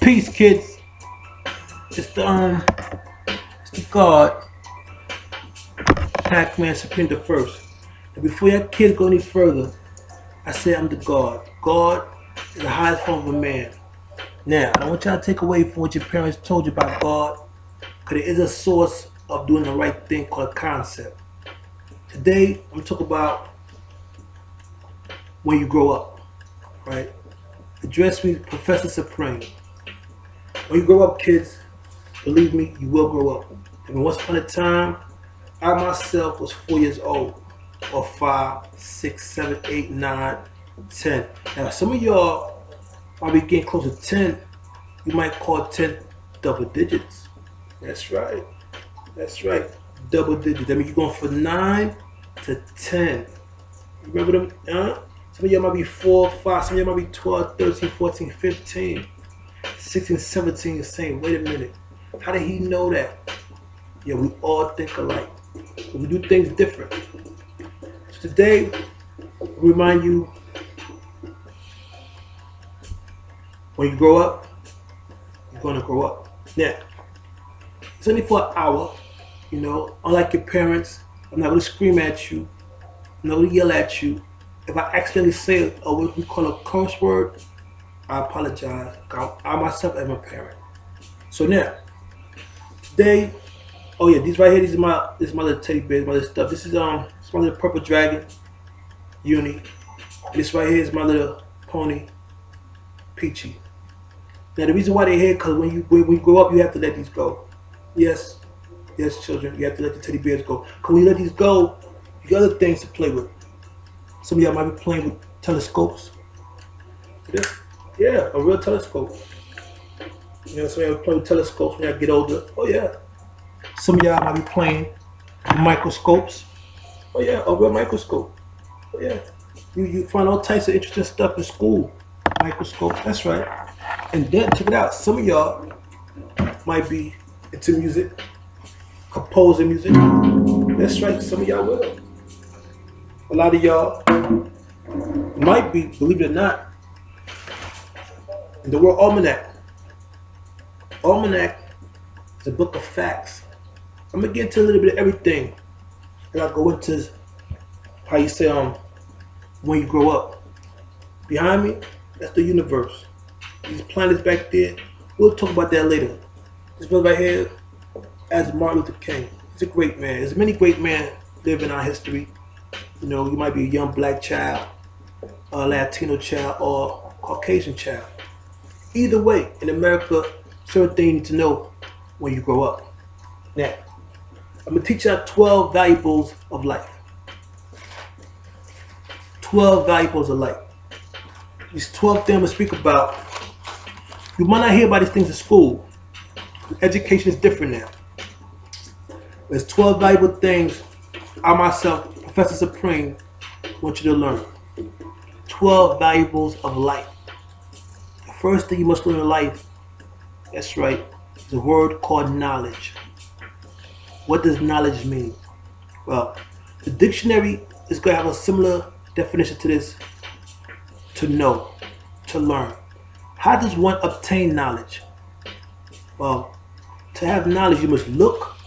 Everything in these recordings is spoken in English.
Peace, kids. It's the God, PAQ-MAN Supreme the First. And before your kids go any further, I say I'm the God. God is the highest form of a man. Now, I don't want y'all to take away from what your parents told you about God, because it is a source of doing the right thing called concept. Today, I'm talking about when you grow up, right? Address me, Professor Supreme. When you grow up, kids, believe me, you will grow up. And once upon a time, I myself was 4 years old, or 5, 6, 7, 8, 9, 10. Now, some of y'all might be getting close to 10. You might call 10 double digits. That's right. That's right. Double digits. That means you're going from 9 to 10. You remember them? Some of y'all might be 4, 5. Some of y'all might be 12, 13, 14, 15, 16, 17. Saying, wait a minute. How did he know that? Yeah, we all think alike. But we do things different. So today, we remind you, when you grow up, you're going to grow up. Now, it's only for an hour. Unlike your parents, I'm not going to scream at you. I'm not going to yell at you. If I accidentally say what we call a curse word, I apologize. I myself am a parent. So now, today, oh yeah, these right here, this is my little teddy bears, my little stuff. This is my little purple dragon, Uni. This right here is my little pony, Peachy. Now the reason why they're here, because when you grow up, you have to let these go. Yes, children, you have to let the teddy bears go. Because when you let these go, you got other things to play with. Some of y'all might be playing with telescopes. Yeah, a real telescope. Some of y'all play with telescopes when y'all get older. Oh yeah. Some of y'all might be playing with microscopes. Oh yeah, a real microscope. Oh yeah. You find all types of interesting stuff in school. Microscopes, that's right. And then check it out. Some of y'all might be into music, composing music. That's right, some of y'all will. A lot of y'all might be, believe it or not, in the word almanac. Almanac is a book of facts. I'm gonna get into a little bit of everything. And I'll go into how you say when you grow up. Behind me, that's the universe. These planets back there, we'll talk about that later. This brother right here, as Martin Luther King. He's a great man. There's many great men live in our history. You might be a young black child, a Latino child, or Caucasian child. Either way, in America, certain things you need to know when you grow up. Now, I'm going to teach you 12 valuables of life. 12 valuables of life. These 12 things I'm going to speak about. You might not hear about these things in school. Education is different now. There's 12 valuable things I myself, Professor Supreme, want you to learn. 12 valuables of life. The first thing you must learn in life, that's right, is a word called knowledge. What does knowledge mean? Well, the dictionary is going to have a similar definition to this: to know, to learn. How does one obtain knowledge? Well, to have knowledge, you must look,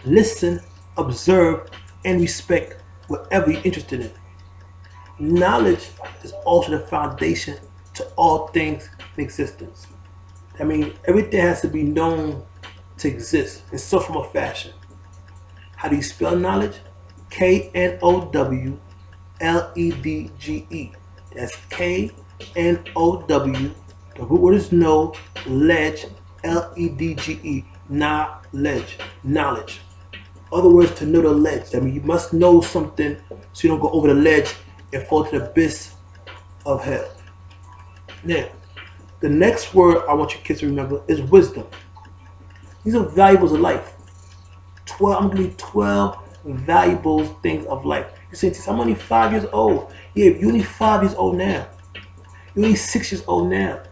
listen, observe, and respect whatever you're interested in. Knowledge is also the foundation to all things in existence. I mean, everything has to be known to exist in some form or fashion. How do you spell knowledge? Knowledge. That's K-N-O-W. The root word is know, ledge, L-E-D-G-E. Knowledge. Knowledge. Other words, to know the ledge. I mean, you must know something so you don't go over the ledge and fall to the abyss of hell. Now, the next word I want you kids to remember is wisdom. These are valuables of life. I'm gonna give 12 valuable things of life. You say, I'm only 5 years old. Yeah, you're only 5 years old now. You're only 6 years old now.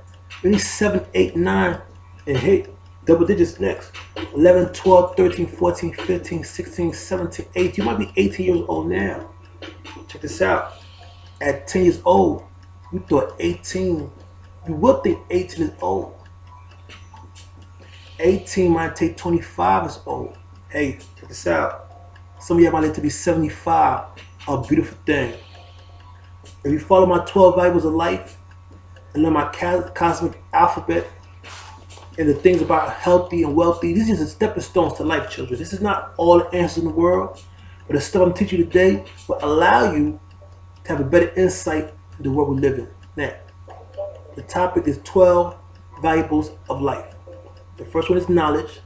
You're only 7, 8, 9, and hey, double digits next. 11, 12, 13, 14, 15, 16, 17, 18. You might be 18 years old now. Check this out. At 10 years old, you thought 18 You would think 18 is old. 18 might take 25 is old. Hey, check this out. Some of y'all might live to be 75. A beautiful thing. If you follow my 12 values of life and learn my cosmic alphabet and the things about healthy and wealthy, these are just stepping stones to life, children. This is not all the answers in the world, but the stuff I'm teaching you today will allow you to have a better insight into the world we live in. Now, the topic is 12 valuables of life. The first one is knowledge.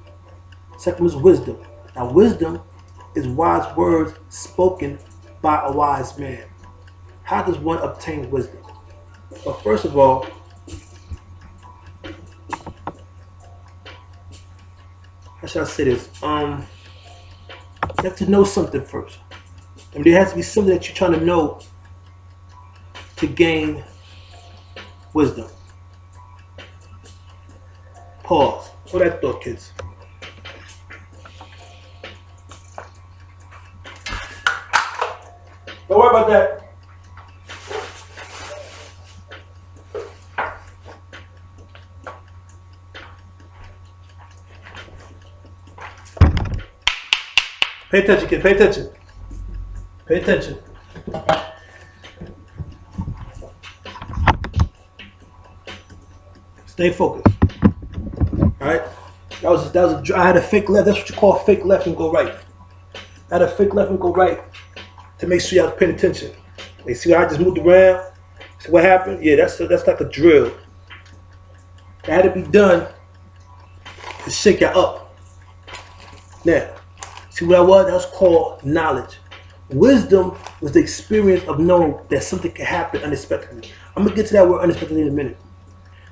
The second one is wisdom. Now, wisdom is wise words spoken by a wise man. How does one obtain wisdom? Well, first of all, how should I say this? You have to know something first. I mean, there has to be something that you're trying to know to gain wisdom. Pause. Hold that thought, kids. Don't worry about that. Pay attention, kid. Pay attention. Pay attention. Stay focused. All right. I had a fake left. That's what you call fake left and go right. I had a fake left and go right to make sure y'all paying attention. They see how I just moved around. See what happened? Yeah, that's like a drill. That had to be done to shake y'all up. Now. See what I was? That was called knowledge. Wisdom was the experience of knowing that something can happen unexpectedly. I'm gonna get to that word unexpectedly in a minute.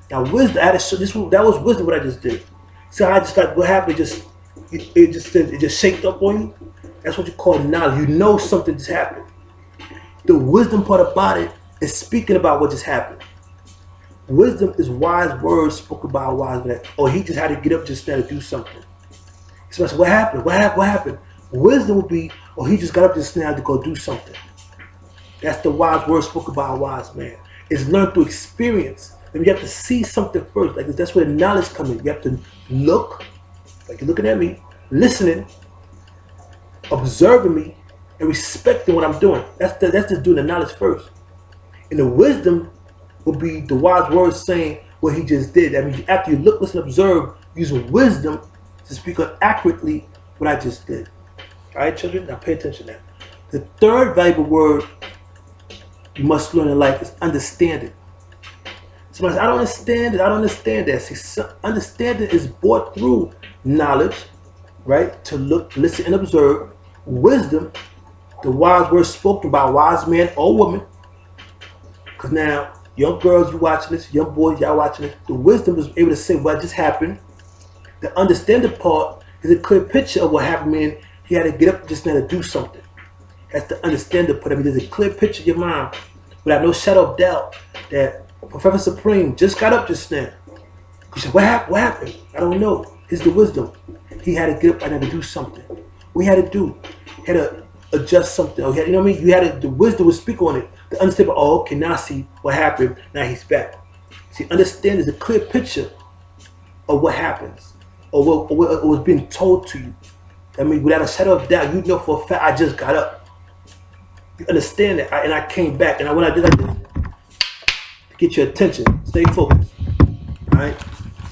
Now, wisdom. I had to show this. That was wisdom. What I just did. See how I just like what happened? It just shaked up on you. That's what you call knowledge. You know something just happened. The wisdom part about it is speaking about what just happened. Wisdom is wise words spoken by a wise man. Or he just had to get up just now to do something. So I said, what happened? What happened? Wisdom would be, he just got up just now to go do something. That's the wise word spoken by a wise man. It's learned through experience. And you have to see something first. Like that's where the knowledge comes in. You have to look, like you're looking at me, listening, observing me, and respecting what I'm doing. That's just doing the knowledge first. And the wisdom will be the wise words saying what he just did. I mean, after you look, listen, observe, using wisdom to speak on accurately what I just did. All right, children? Now pay attention now. The third valuable word you must learn in life is understanding. Somebody says, I don't understand it. I don't understand that. See, understanding is brought through knowledge, right? To look, listen, and observe. Wisdom, the wise words spoken by a wise man or woman. Because now, young girls, you watching this. Young boys, y'all watching this. The wisdom is able to say what just happened. The understanding part is a clear picture of what happened, man. He had to get up just now to do something. That's the understanding part. I mean, there's a clear picture in your mind without no shadow of doubt that Professor Supreme just got up just now. You said, what happened? What happened? I don't know. It's the wisdom. He had to get up and had to do something. What he had to do? He had to adjust something. Or you know what I mean? You had to, the wisdom would speak on it. The understanding, okay, now I see what happened. Now he's back. See, understand is a clear picture of what happens. Or what was being told to you. I mean, without a shadow of doubt, you know for a fact I just got up. You understand that, and I came back, and when I did like this, to get your attention, stay focused. All right.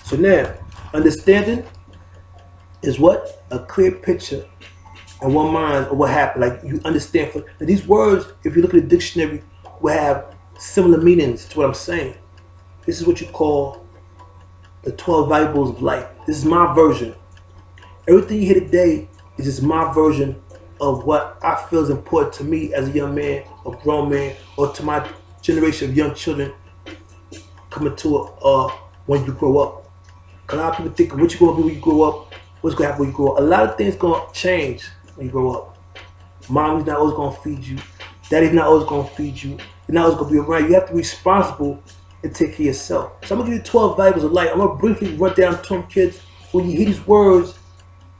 So now, understanding is what? A clear picture in one mind of what happened. Like you understand. Now these words, if you look at the dictionary, will have similar meanings to what I'm saying. This is what you call the 12 valuables of life. This is my version. Everything you hear today is just my version of what I feel is important to me as a young man, a grown man, or to my generation of young children coming to when you grow up. A lot of people think what you're going to do when you grow up, what's going to happen when you grow up. A lot of things going to change when you grow up. Mommy's not always going to feed you. Daddy's not always going to feed you. You're not always going to be around. You have to be responsible and take care of yourself. So I'm going to give you 12 valuables of life. I'm going to briefly run down to them kids. When you hear these words,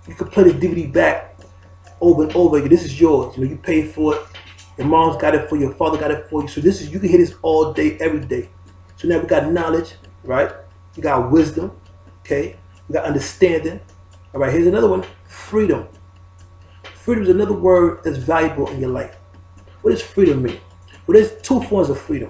you can play this DVD back over and over again. This is yours. You know, you paid for it. Your mom's got it for you. Your father got it for you. So this is, you can hear this all day, every day. So now we got knowledge, right? You got wisdom, okay? You got understanding. All right, here's another one, freedom. Freedom is another word that's valuable in your life. What does freedom mean? Well, there's two forms of freedom.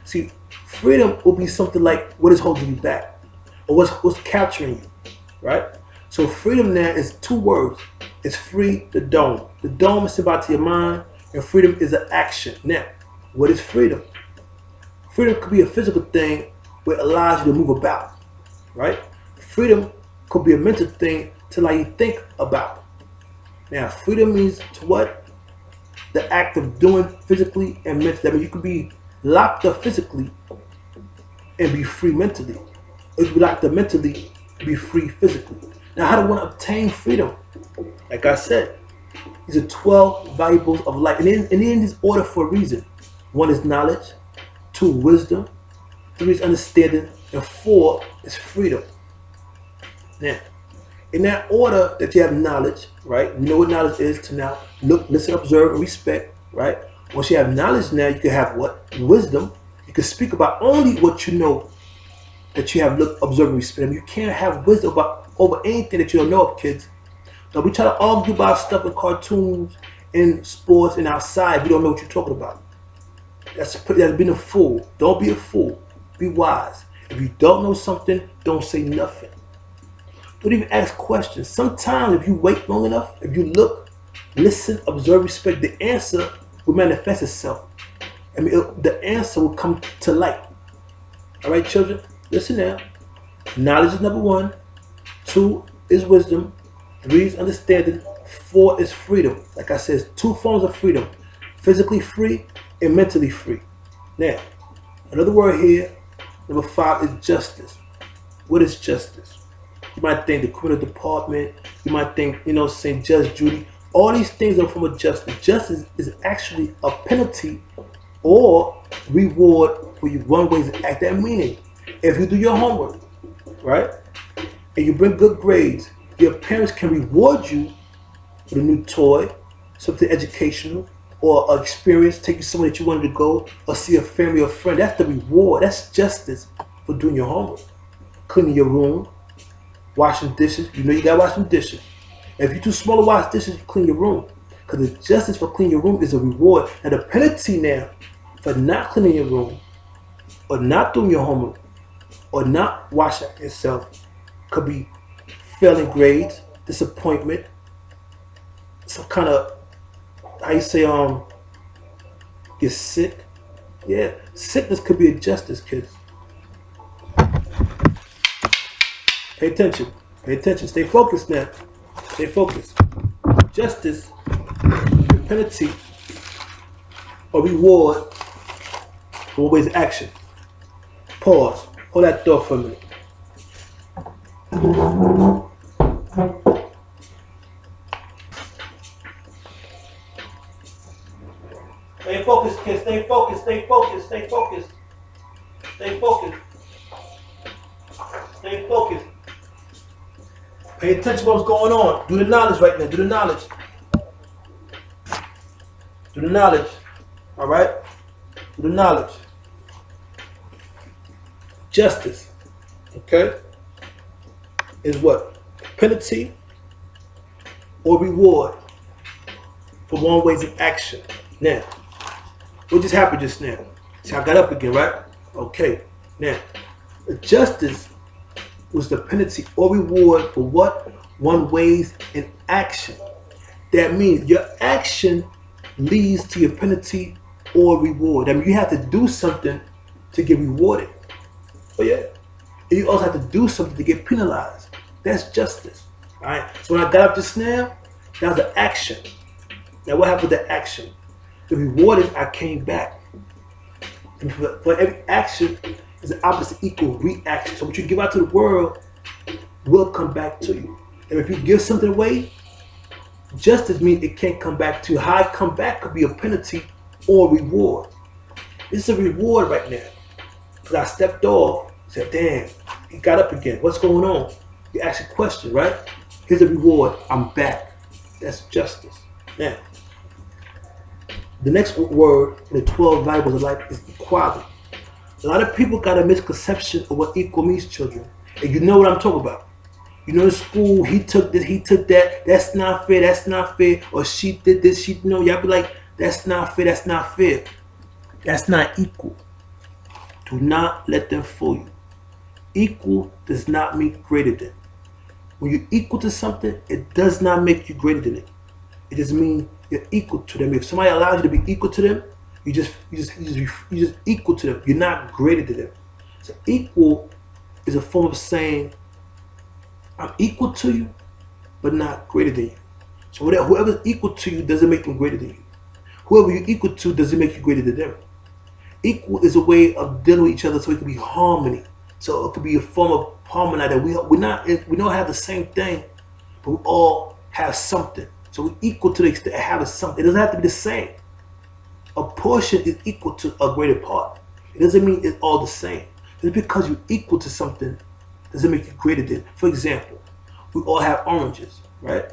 See, freedom will be something like what is holding you back or what's capturing you, right? So freedom now is two words. It's free the dome. The dome is about to your mind, and freedom is an action. Now, what is freedom? Freedom could be a physical thing where it allows you to move about, right? Freedom could be a mental thing to allow you to think about. Now, freedom means to what? The act of doing physically and mentally. I mean, you could be locked up physically and be free mentally. Or you could be locked up mentally and be free physically. Now, how do one obtain freedom? Like I said, these are 12 variables of life. And in this order for a reason. 1 is knowledge, 2, wisdom, 3 is understanding, and 4 is freedom. Now, in that order that you have knowledge, right? You know what knowledge is to now look, listen, observe, and respect, right? Once you have knowledge now, you can have what? Wisdom. You can speak about only what you know that you have looked, observed, and respect. I mean, you can't have wisdom about over anything that you don't know of, kids. Now, we try to argue about stuff in cartoons, in sports, and outside. We don't know what you're talking about. That's being a fool. Don't be a fool. Be wise. If you don't know something, don't say nothing. Don't even ask questions. Sometimes if you wait long enough, if you look, listen, observe, respect, the answer will manifest itself. I mean, the answer will come to light. All right, children, listen now. Knowledge is number 1. 2 is wisdom. 3 is understanding. 4 is freedom. Like I said, 2 forms of freedom. Physically free and mentally free. Now, another word here, number 5 is justice. What is justice? You might think the criminal department, you might think, St. Judge Judy. All these things are from a justice. Justice is actually a penalty or reward for you one way to act. That meaning, if you do your homework, right, and you bring good grades, your parents can reward you with a new toy, something educational, or an experience, take you somewhere that you wanted to go, or see a family or friend. That's the reward. That's justice for doing your homework. Cleaning your room, washing dishes. You know you gotta wash some dishes. If you're too small to wash dishes, you clean your room. Because the justice for cleaning your room is a reward. And the penalty now for not cleaning your room, or not doing your homework, or not washing yourself could be failing grades, disappointment, some kind of, how you say, get sick. Yeah, sickness could be a justice, kids. Pay attention. Pay attention. Stay focused now. Stay focused. Justice, the penalty, or reward for ways of action. Pause. Hold that thought for a minute. Stay focused, kids. Stay focused. Stay focused. Stay focused. Stay focused. Stay focused. Pay attention to what's going on. Do the knowledge right now. Do the knowledge. Do the knowledge. All right? Do the knowledge. Justice. Okay? Is what? Penalty or reward for one ways of action. Now, what just happened just now? See, I got up again, right? Okay. Now, justice was the penalty or reward for what one weighs in action. That means your action leads to your penalty or reward. I mean, you have to do something to get rewarded. Oh yeah. And you also have to do something to get penalized. That's justice. All right. So when I got up just now, that was the action. Now what happened with the action? The reward is I came back. And for every action is an opposite equal reaction. So what you give out to the world will come back to you. And if you give something away, justice means it can't come back to you. How it come back could be a penalty or reward. This is a reward right now. Because I stepped off, said, damn, he got up again. What's going on? You ask a question, right? Here's a reward. I'm back. That's justice. Now, the next word in the 12 variables of life is equality. A lot of people got a misconception of what equal means, children. And you know what I'm talking about. You know, in school, he took this, he took that. That's not fair. That's not fair. Or she did this. She, you know, y'all be like, that's not fair. That's not fair. That's not equal. Do not let them fool you. Equal does not mean greater than. When you're equal to something, it does not make you greater than it. It just means you're equal to them. If somebody allows you to be equal to them, you just equal to them. You're not greater than them. So equal is a form of saying, I'm equal to you, but not greater than you. So whoever's equal to you doesn't make them greater than you. Whoever you're equal to doesn't make you greater than them. Equal is a way of dealing with each other so it can be harmony. So it could be a form of harmony that we don't have the same thing, but we all have something. So we're equal to the extent of having something. It doesn't have to be the same. A portion is equal to a greater part. It doesn't mean it's all the same. Just because you're equal to something doesn't make you greater than. For example, we all have oranges, right?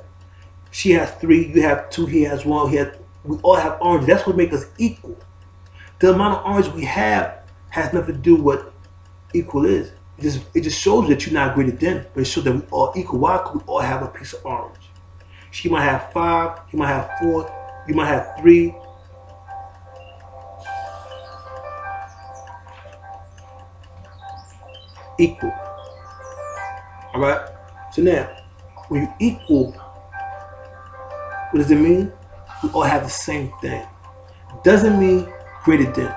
She has 3, you have 2, he has 1, we all have oranges. That's what makes us equal. The amount of orange we have has nothing to do with what equal is. It just shows that you're not greater than, but it shows that we all equal. Why? Because we all have a piece of orange. She might have 5, you might have 4, you might have 3. Equal. Alright? So now, when you equal, what does it mean? We all have the same thing. Doesn't mean greater than.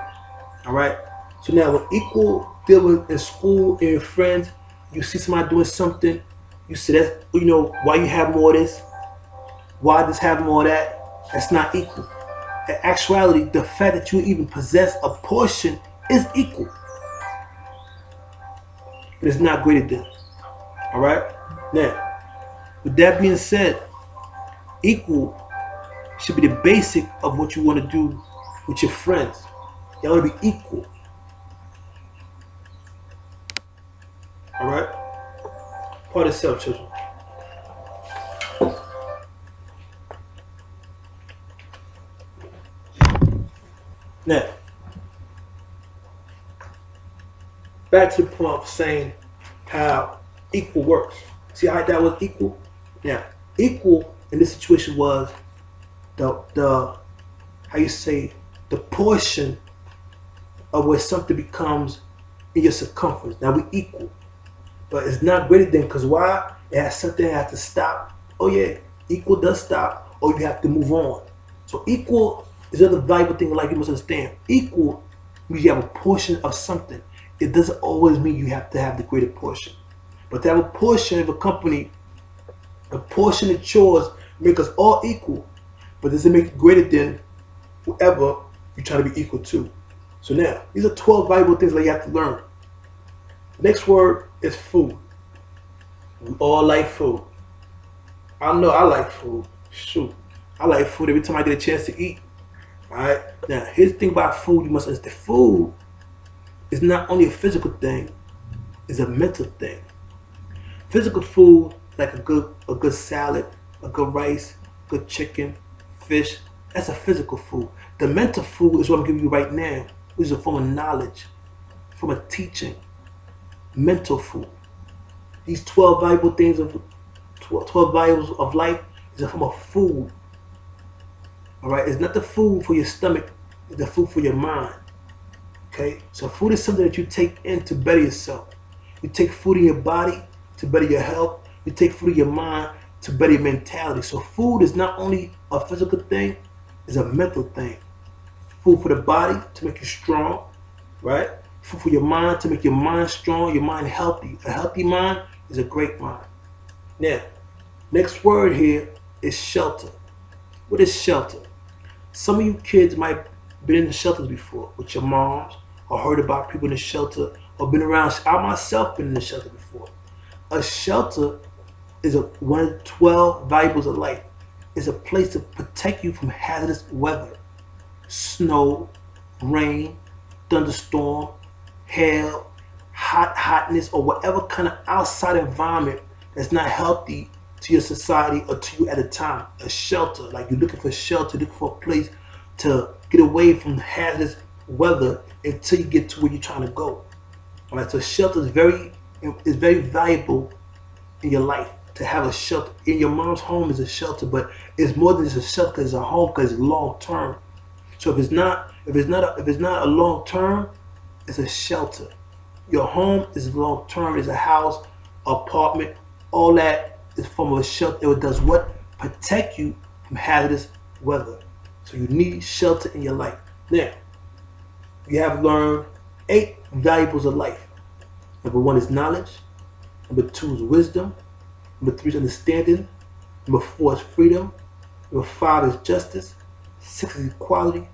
Alright? So now when equal deal with in school and your friends, you see somebody doing something, you say that, you know, why you have more of this? Why this have more of that? That's not equal. In actuality, the fact that you even possess a portion is equal. But it's not greater than. Alright? Now, with that being said, equal should be the basic of what you want to do with your friends. Y'all want to be equal. Alright? Part of self, children. Now, back to the point of saying how equal works. See how that was equal? Now, equal in this situation was the how you say, the portion of where something becomes in your circumference. Now we equal, but it's not greater than, because why? It has something that has to stop. Oh yeah, equal does stop, or you have to move on. So equal is another valuable thing in life you must understand. Equal means you have a portion of something. It doesn't always mean you have to have the greater portion. But to have a portion of a company, a portion of chores, make us all equal, but doesn't make it greater than whoever you try to be equal to. So now, these are 12 valuable things that you have to learn. The next word is food. We all like food. I know I like food. Shoot, I like food every time I get a chance to eat. Alright? Now, here's the thing about food you must understand. Food is not only a physical thing, it's a mental thing. Physical food, like a good salad, a good rice, good chicken, fish, that's a physical food. The mental food is what I'm giving you right now, which is a form of knowledge, from a teaching. Mental food. These 12 valuable things of 12 values of life is a form of food. Alright, it's not the food for your stomach, it's the food for your mind. Okay? So food is something that you take in to better yourself. You take food in your body to better your health. You take food in your mind to better your mentality. So food is not only a physical thing, it's a mental thing. Food for the body to make you strong, right? Food for your mind to make your mind strong, your mind healthy. A healthy mind is a great mind. Now, next word here is shelter. What is shelter? Some of you kids might have been in the shelters before with your moms, or heard about people in the shelter, or been around. I myself been in the shelter before. A shelter is one of the 12 valuables of life. It's a place to protect you from hazardous weather, snow, rain, thunderstorm, hail, hotness, or whatever kind of outside environment that's not healthy to your society or to you at a time. A shelter, like you're looking for shelter, looking for a place to get away from hazardous weather until you get to where you're trying to go. All right, so shelter is very valuable in your life. To have a shelter in your mom's home is a shelter, but it's more than just a shelter. It's a home because it's long term. So if it's not a long term, it's a shelter. Your home is long term. It's a house, apartment, all that is a form of a shelter. It does what? Protect you from hazardous weather. So you need shelter in your life. Now, you have learned 8 valuables of life. Number 1 is knowledge. Number 2 is wisdom. Number 3 is understanding. Number 4 is freedom. Number 5 is justice. 6 is equality.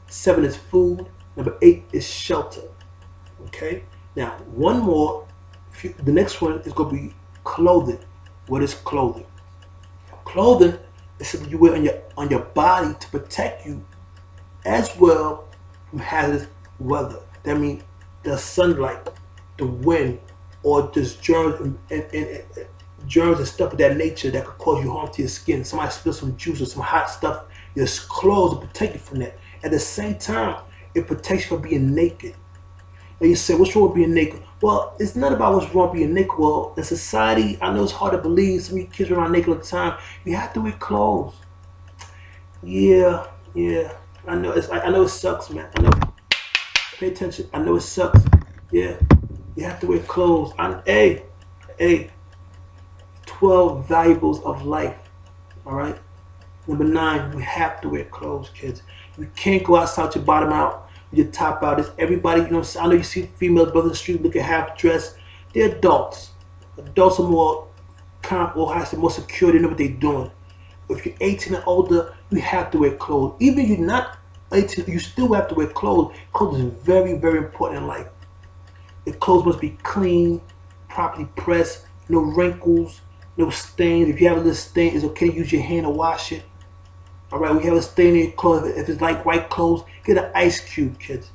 7 is food. Number 8 is shelter. Okay? Now, one more. The next one is going to be clothing. What is clothing? Clothing is something you wear on your body to protect you as well from hazardous weather. That means the sunlight, the wind, or just germs and germs and stuff of that nature that could cause you harm to your skin. Somebody spills some juice or some hot stuff, your clothes will protect you from that. At the same time, it protects you from being naked. And you say, what's wrong with being naked? Well, it's not about what's wrong with being naked. Well, in society, I know it's hard to believe. Some of you kids run around naked all the time. You have to wear clothes. Yeah. I know it sucks, man. I know. Pay attention. I know it sucks. Yeah. You have to wear clothes. Hey. 12 valuables of life. All right. Number 9, you have to wear clothes, kids. You can't go outside with your bottom out, with your top out. It's everybody, I know you see females, brothers in the street looking half dressed. They're adults. Adults are more more secure. They know what they're doing. If you're 18 and older, you have to wear clothes. Even if you're not 18, you still have to wear clothes. Clothes is very, very important in life. The clothes must be clean, properly pressed, no wrinkles, no stains. If you have a little stain, it's okay to use your hand to wash it. All right, we have a stain in your clothes. If it's like white clothes, get an ice cube, kids.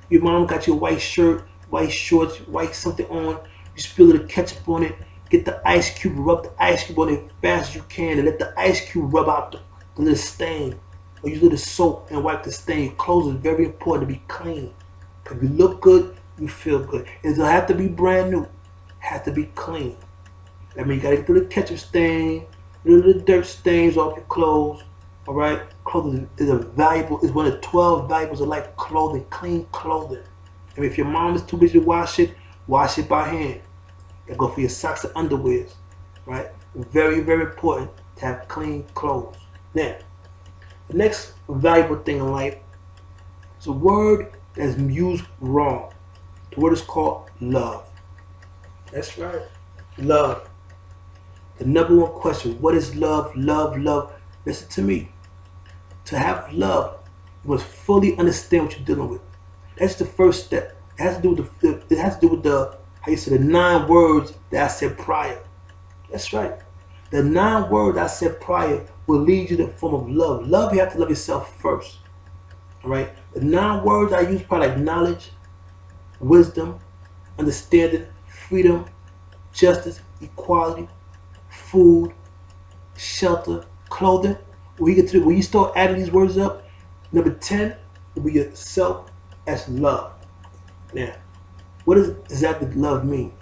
Your mom got your white shirt, white shorts, white something on. You spill a little ketchup on it. Get the ice cube, rub the ice cube on it as fast as you can, and let the ice cube rub out the little stain. Or use a little soap and wipe the stain. Your clothes is very important to be clean. If you look good, you feel good. It doesn't have to be brand new. It has to be clean. I mean, you gotta get the little ketchup stain, little dirt stains off your clothes. All right, clothing is one of the 12 valuables of life. Clothing, clean clothing. I mean, if your mom is too busy to wash it by hand. And go for your socks and underwears, right? Very, very important to have clean clothes. Now, the next valuable thing in life is a word that's used wrong. The word is called love. That's right, love. The number 1 question: what is love? Love. Listen to me. To have love, you must fully understand what you're dealing with. That's the first step. It has to do with the the 9 words that I said prior. That's right. The 9 words I said prior will lead you to the form of love. Love, you have to love yourself first. All right. The 9 words I use probably like knowledge, wisdom, understanding, freedom, justice, equality, food, shelter, clothing. When you start adding these words up, number 10 will be yourself as love. Now, what does exactly love mean?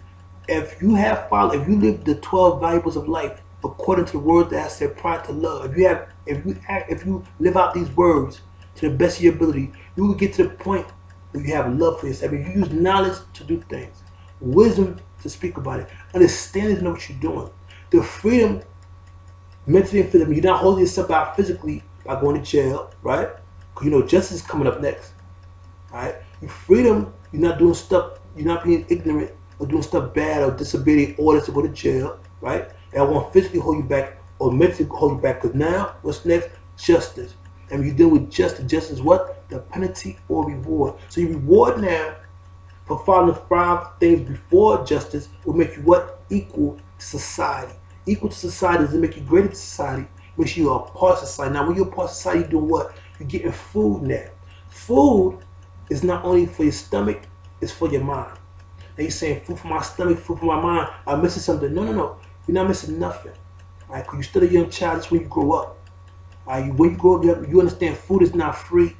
If you live the 12 valuables of life according to the words that I said prior to love, if you live out these words to the best of your ability, you will get to the point where you have love for yourself. If you use knowledge to do things, wisdom to speak about it, understanding to know what you're doing, the freedom, mentally and physically, you're not holding yourself out physically by going to jail, right? Because justice is coming up next, right? Your freedom, you're not doing stuff. You're not being ignorant or doing stuff bad or disobeying orders to go to jail, right? That won't physically hold you back or mentally hold you back. Because now, what's next? Justice. And when you deal with justice, justice is what? The penalty or reward. So your reward now for following the 5 things before justice will make you what? Equal to society. Equal to society doesn't make you greater to society. It makes you a part of society. Now, when you're a part of society, you're doing what? You're getting food now. Food is not only for your stomach, it's for your mind. And you're saying food for my stomach, food for my mind, I'm missing something. No. You're not missing nothing. Right? Because you're still a young child. That's when you grow up. Right? When you grow up, you understand food is not free.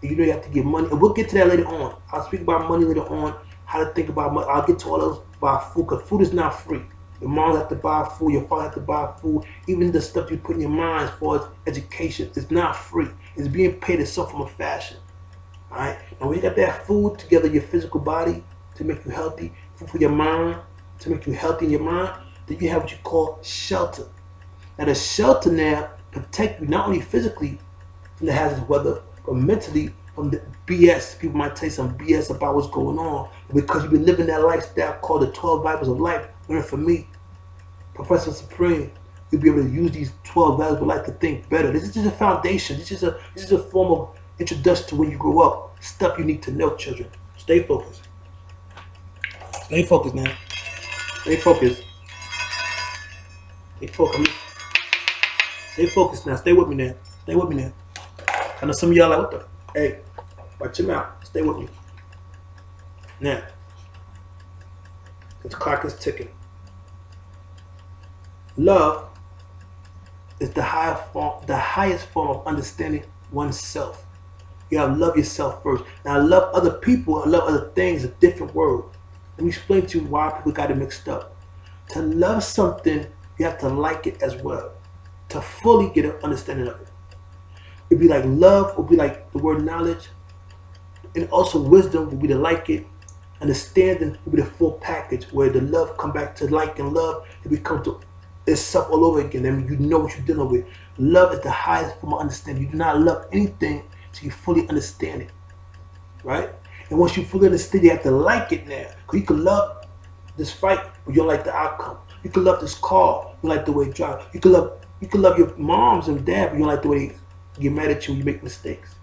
And you know you have to get money. And we'll get to that later on. I'll speak about money later on, how to think about money. I'll get to all those about food, because food is not free. Your mom have to buy food, your father have to buy food. Even the stuff you put in your mind as far as education is not free. It's being paid in some form of fashion. Alright? And when you got that food together, your physical body to make you healthy, food for your mind to make you healthy in your mind, then you have what you call shelter. Now the shelter now protect you not only physically from the hazardous weather, but mentally from the BS. People might tell you some BS about what's going on because you've been living that lifestyle called the 12 Bibles of Life. Learn from me, Professor Supreme. You'll be able to use these 12 values of life to think better. This is just a foundation. This is a form of introduction to when you grow up. Stuff you need to know, children. Stay focused. Stay focused now. Stay focused. Stay focused. Stay focused now. Stay with me now. Stay with me now. I know some of y'all like, what the? Hey, watch your mouth. Stay with me. Now, the clock is ticking. Love is the highest form of understanding oneself. You have to love yourself first. Now, love other people, I love other things, a different word. Let me explain to you why people got it mixed up. To love something, you have to like it as well. To fully get an understanding of it. It'd be like love would be like the word knowledge, and also wisdom would be to like it. Understanding would be the full package, where the love come back to like and love, it becomes to itself all over again. I mean, you know what you're dealing with. Love is the highest form of understanding. You do not love anything till you fully understand it, right? And once you fully understand, you have to like it now. Because you can love this fight, but you don't like the outcome. You can love this car, you don't like the way it drives. You can love your moms and dad, but you don't like the way they get mad at you when you make mistakes.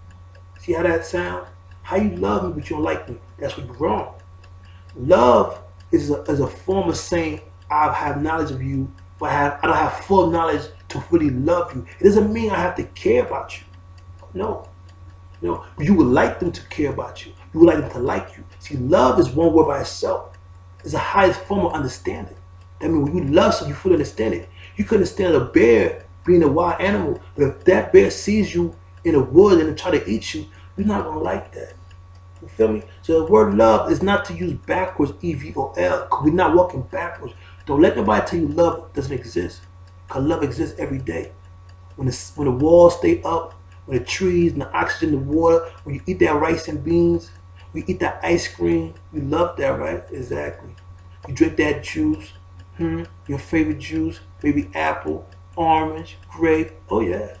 See how that sounds? How you love me, but you don't like me. That's what you're wrong. Love is a form of saying, I have knowledge of you, but I don't have full knowledge to really love you. It doesn't mean I have to care about you. No. No. But you would like them to care about you. You would like them to like you. See, love is one word by itself. It's the highest form of understanding. That means when you love something, you fully understand it. You can understand a bear being a wild animal, but if that bear sees you in the woods and try to eat you, you're not going to like that. You feel me? So the word love is not to use backwards, E-V-O-L, because we're not walking backwards. Don't let nobody tell you love doesn't exist, because love exists every day. When the walls stay up, when the trees and the oxygen, the water, when you eat that rice and beans, when you eat that ice cream, you love that, right? Exactly. You drink that juice, your favorite juice, maybe apple, orange, grape. Oh yeah,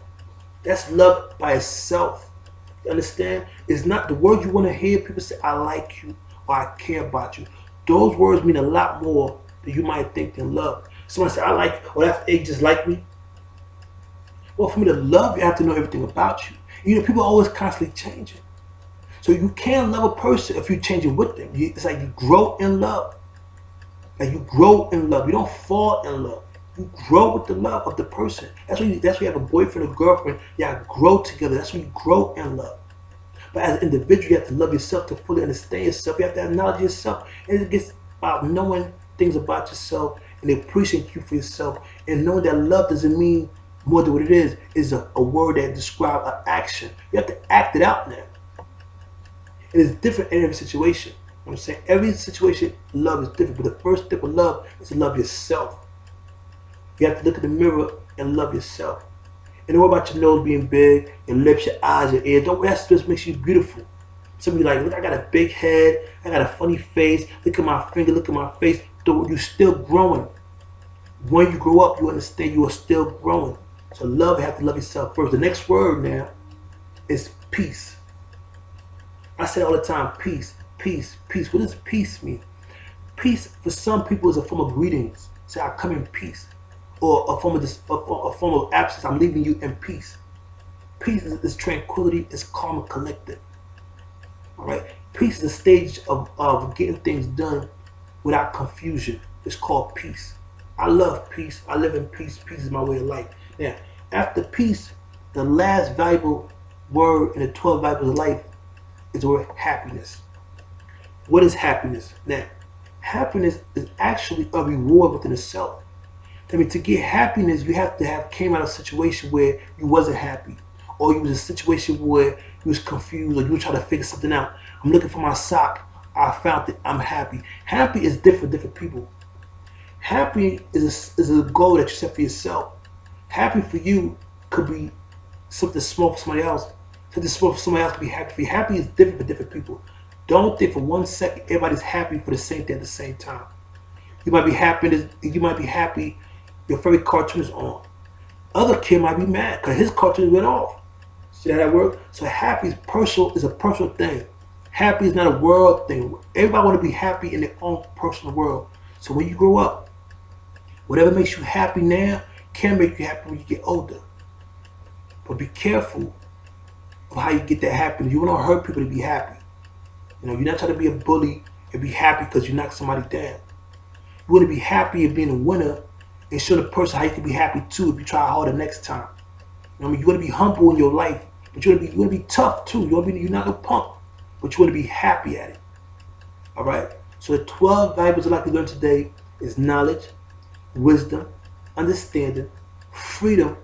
that's love by itself. You understand? It's not the word you want to hear people say, I like you or I care about you. Those words mean a lot more than you might think than love. Someone say, I like you, or that's they just like me. Well, for me to love you, I have to know everything about you. You know, people are always constantly changing. So you can't love a person if you're changing with them. It's like you grow in love. Like you grow in love. You don't fall in love. You grow with the love of the person. That's when you have a boyfriend or girlfriend. You have to grow together. That's when you grow in love. But as an individual, you have to love yourself to fully understand yourself. You have to acknowledge yourself. And it gets about knowing things about yourself and appreciating you for yourself. And knowing that love doesn't mean more than what it is a word that describes an action. You have to act it out now. It is different in every situation. You know what I'm saying? Every situation, love is different. But the first step of love is to love yourself. You have to look in the mirror and love yourself. And don't worry about your nose being big, your lips, your eyes, your ears. Don't, that just makes you beautiful. Some of you like, look, I got a big head, I got a funny face, look at my finger, look at my face. Though you're still growing. When you grow up, you understand you are still growing. So love, you have to love yourself first. The next word now is peace. I say all the time, peace, peace, peace. What does peace mean? Peace for some people is a form of greetings. Say, I come in peace. Or a form of absence. I'm leaving you in peace. Peace is tranquility, is calm and collected. All right. Peace is a stage of getting things done without confusion. It's called peace. I love peace. I live in peace. Peace is my way of life. Now, after peace, the last valuable word in the 12 valuables of life is the word happiness. What is happiness? Now, happiness is actually a reward within itself. I mean, to get happiness, you have to have came out of a situation where you wasn't happy, or you was in a situation where you was confused or you were trying to figure something out. I'm looking for my sock. I found it. I'm happy. Happy is different people. Happy is a goal that you set for yourself. Happy for you could be something small for somebody else. Something small for somebody else could be happy for you. Happy is different for different people. Don't think for 1 second everybody's happy for the same thing at the same time. You might be happy. You might be happy. Your favorite cartoon is on. Other kid might be mad because his cartoon went off. See how that works? So happy is personal. Is a personal thing. Happy is not a world thing. Everybody want to be happy in their own personal world. So when you grow up, whatever makes you happy now can make you happy when you get older. But be careful of how you get that happiness. You want to hurt people to be happy. You're not trying to be a bully and be happy because you knock somebody down. You want to be happy and being a winner and show the person how you can be happy too if you try harder next time. You want to be humble in your life, but you want to be tough too. You're not a punk, but you want to be happy at it. All right. So the 12 valuables I'd like to learn today is knowledge, wisdom, understanding, freedom,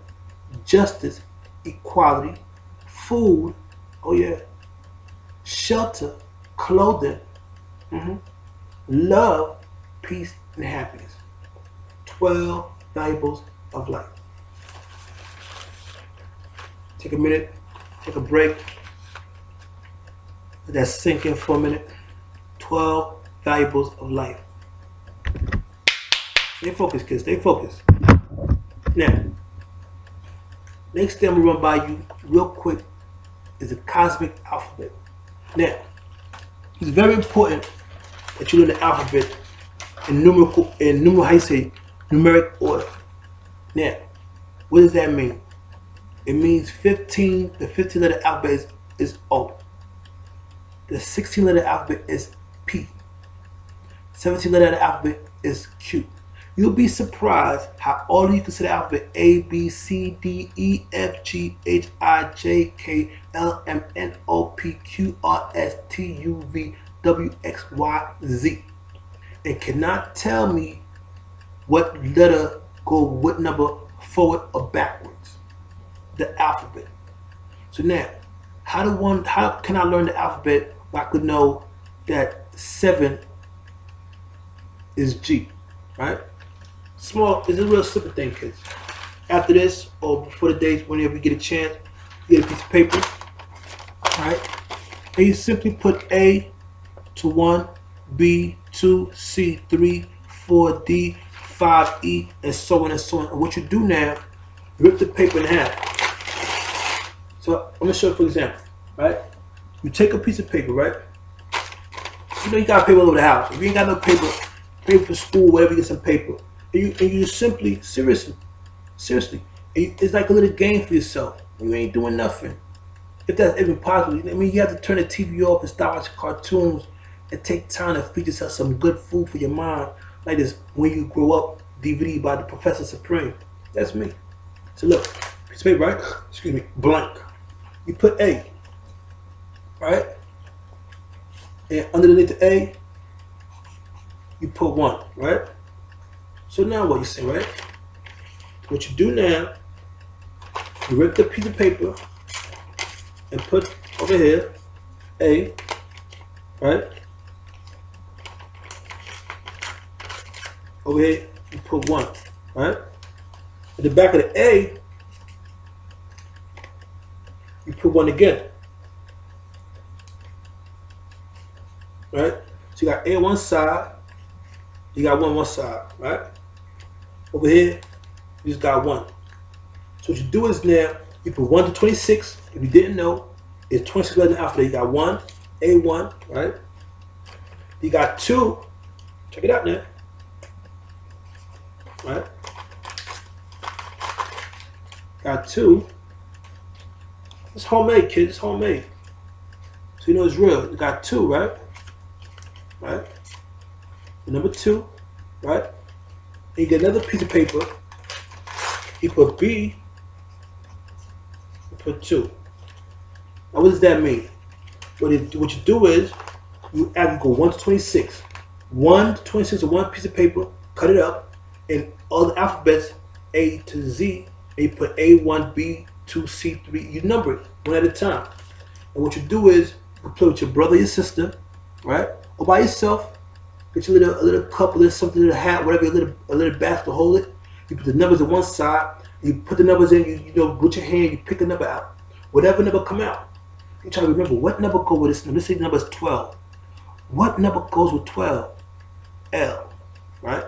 justice, equality, food, shelter, clothing, love, peace, and happiness. 12 valuables of life. Take a minute, take a break. Let that sink in for a minute. 12 valuables of life. Stay focused, kids. Stay focused. Now, next thing I'm going to run by you real quick is the cosmic alphabet. Now, it's very important that you learn the alphabet in numeric order. Now, what does that mean? It means 15, the 15 letter alphabet is O. The 16 letter alphabet is P. 17 letter alphabet is Q. You'll be surprised how all of you consider alphabet A, B, C, D, E, F, G, H, I, J, K, L, M, N, O, P, Q, R, S, T, U, V, W, X, Y, Z. And cannot tell me what letter go what number forward or backwards. The alphabet. So now, how can I learn the alphabet where I could know that 7 is G, right? It's a real simple thing, kids. After this, or before the days, whenever you get a chance, you get a piece of paper, right? And you simply put A to 1, B 2, C 3, 4, D 5, E, and so on and so on. And what you do now, rip the paper in half. So I'm gonna show you for example, right? You take a piece of paper, right? You got paper all over the house. If you ain't got no paper for school, whatever, you get some paper. And you simply, seriously, it's like a little game for yourself. You ain't doing nothing. If that's even possible, you have to turn the TV off and start watching cartoons and take time to feed yourself some good food for your mind, like this When You Grow Up DVD by the Professor Supreme. That's me. So look, piece of paper, right? Excuse me, blank. You put A, right? And underneath the A, you put 1, right? So now what you say, right? What you do now, you rip the piece of paper and put over here A, right? Over here, you put 1, right? At the back of the A, you put 1 again, right? So you got A on one side, you got 1 on one side, right? Over here, you just got 1. So what you do is now, you put 1 to 26. If you didn't know, it's 26 letters in the alphabet. You got 1, A1, right? You got 2, check it out now, right? Got 2. It's homemade, kids. It's homemade. So you know it's real. You got 2, right? Right? Number 2, right? And you get another piece of paper. You put B. You put 2. Now what does that mean? What you do is you go 1 to 26. 1 to 26 is one piece of paper. Cut it up, and all the alphabets A to Z. And you put A1, B, C2, C3. You number it one at a time. And what you do is you play with your brother, your sister, right? Or by yourself. Get you a little cup, a little something, a little hat, whatever, a little basket to hold it. You put the numbers on one side. You put the numbers in. You know, with your hand, you pick a number out. Whatever number come out, you try to remember what number goes with this number. Let's say the number is 12. What number goes with 12? L, right?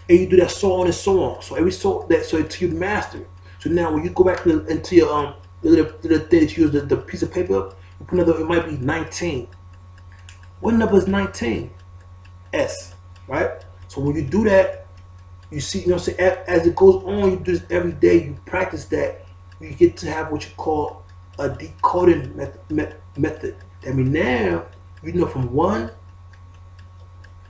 And you do that so on and so on. So every so until you master it. So now when you go back into your the little thing that you use the piece of paper, you put another. It might be 19. What number is 19? S, right? So when you do that, you see, you know what I'm saying, as it goes on, you do this every day, you practice that, you get to have what you call a decoding method. That means now, you know from 1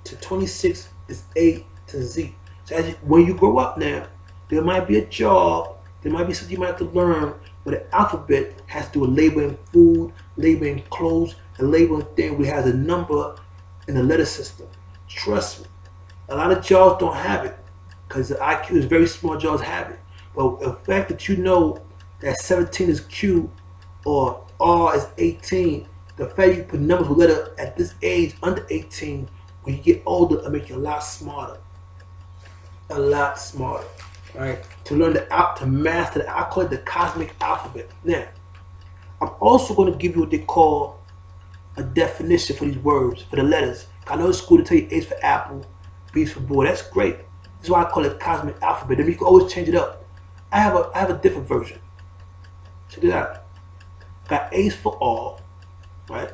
to 26 is A to Z. So when you grow up now, there might be a job, there might be something you might have to learn, but the alphabet has to do with labeling food, labeling clothes, and labeling things where it has a number in the letter system. Trust me, a lot of jobs don't have it because the IQ is very small. Jobs have it, but the fact that you know that 17 is Q or R is 18, the fact you put numbers with letter at this age under 18, when you get older, it'll make you a lot smarter. A lot smarter, right? To learn to master I call it the cosmic alphabet. Now, I'm also going to give you what they call a definition for these words, for the letters. I know in school to tell you A is for apple, B is for boy. That's great. That's why I call it cosmic alphabet. And you can always change it up. I have a different version. Check it out. Got A is for all, right?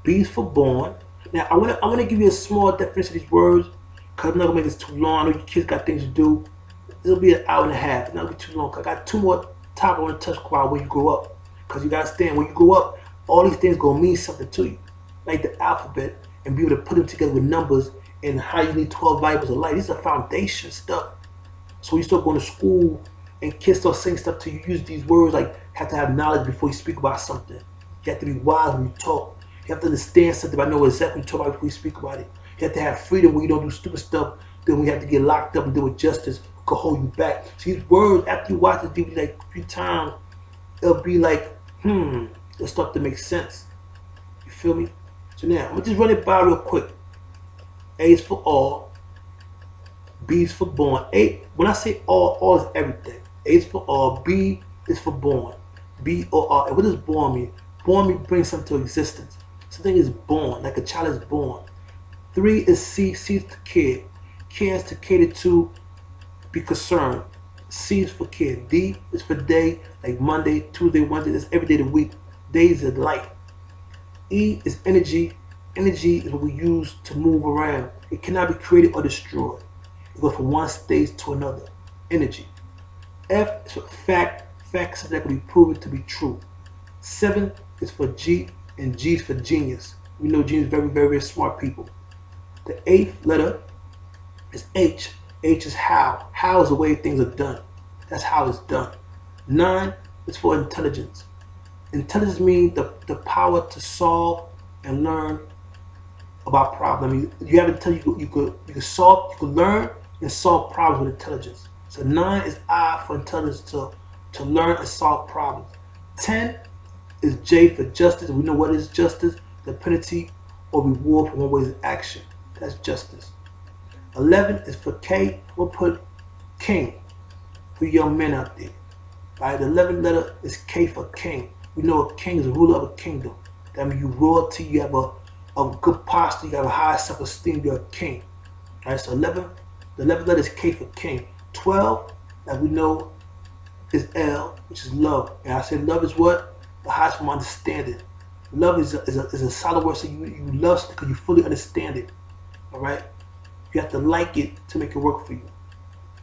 B is for born. Now I wanna give you a small definition of these words because I'm not gonna make this too long. I know you kids got things to do. It'll be an hour and a half. It's not gonna be too long. I got two more topics I want to touch about when you grow up. Because you gotta understand, when you grow up, all these things gonna mean something to you, like the alphabet, and be able to put them together with numbers and how you need 12 variables of life. These are foundation stuff. So when you start going to school and kids start saying stuff to you, use these words like have to have knowledge before you speak about something. You have to be wise when you talk. You have to understand something, but know exactly what you talk about before you speak about it. You have to have freedom when you don't do stupid stuff. Then we have to get locked up and deal with justice could hold you back. So these words, after you watch the DVD like a few times, it'll be like, it'll start to make sense. You feel me? So now, I'm going to just run it by real quick. A is for all. B is for born. A, when I say all is everything. A is for all. B is for born. B or R. And what does born mean? Born means bring something to existence. Something is born, like a child is born. 3 is C. C is to kid. Care is to cater to, be concerned. C is for kid. D is for day, like Monday, Tuesday, Wednesday. That's every day of the week. Days of life. E is energy. Energy is what we use to move around. It cannot be created or destroyed. It goes from one stage to another. Energy. F is for fact. Facts that can be proven to be true. 7 is for G, and G is for genius. We know genius is very, very, very smart people. The 8th letter is H. H is how. How is the way things are done. That's how it's done. 9 is for intelligence. Intelligence means the power to solve and learn about problems. I mean, you have intelligence. You could solve, you could learn and solve problems with intelligence. So 9 is I for intelligence to learn and solve problems. 10 is J for justice. We know what is justice: the penalty or reward for one way's action. That's justice. 11 is for K. We'll put king for young men out there. Right? The 11th letter is K for king. We know a king is a ruler of a kingdom. That means you royalty, you have a good posture, you have a high self-esteem, you're a king. Right? So the 11th letter is K for king. 12, as we know, is L, which is love. And I say love is what? The highest form of understanding. Love is a solid word, so you love because you fully understand it. All right? You have to like it to make it work for you.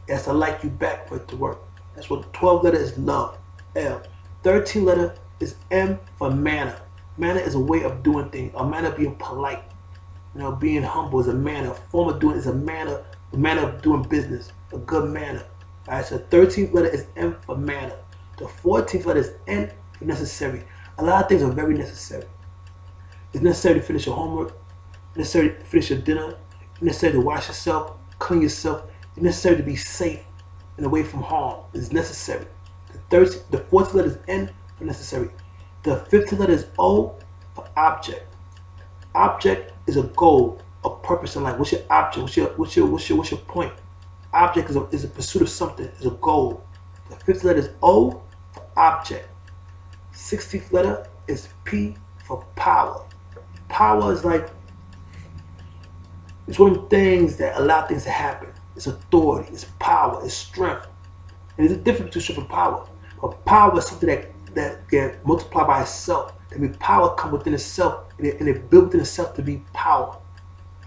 It has to like you back for it to work. That's what the 12th letter is, love. L. 13th letter is M for manner. Manner is a way of doing things. A manner of being polite. You know, being humble is a manner. A form of doing is a manner of doing business. A good manner. All right, so 13th letter is M for manner. The 14th letter is N for necessary. A lot of things are very necessary. It's necessary to finish your homework. It's necessary to finish your dinner. It's necessary to wash yourself, clean yourself. It's necessary to be safe and away from harm. It's necessary. The the 14th letter is N for necessary. The 15th letter is O for object. Object is a goal, a purpose in life. What's your object? What's your point? Object is a pursuit of something, is a goal. The 15th letter is O for object. 16th letter is P for power. Power is like, it's one of the things that allow things to happen. It's authority, it's power, it's strength. And there's a difference between strength and power. But power is something that can multiply by itself. That means power comes within itself, and it built within itself to be power.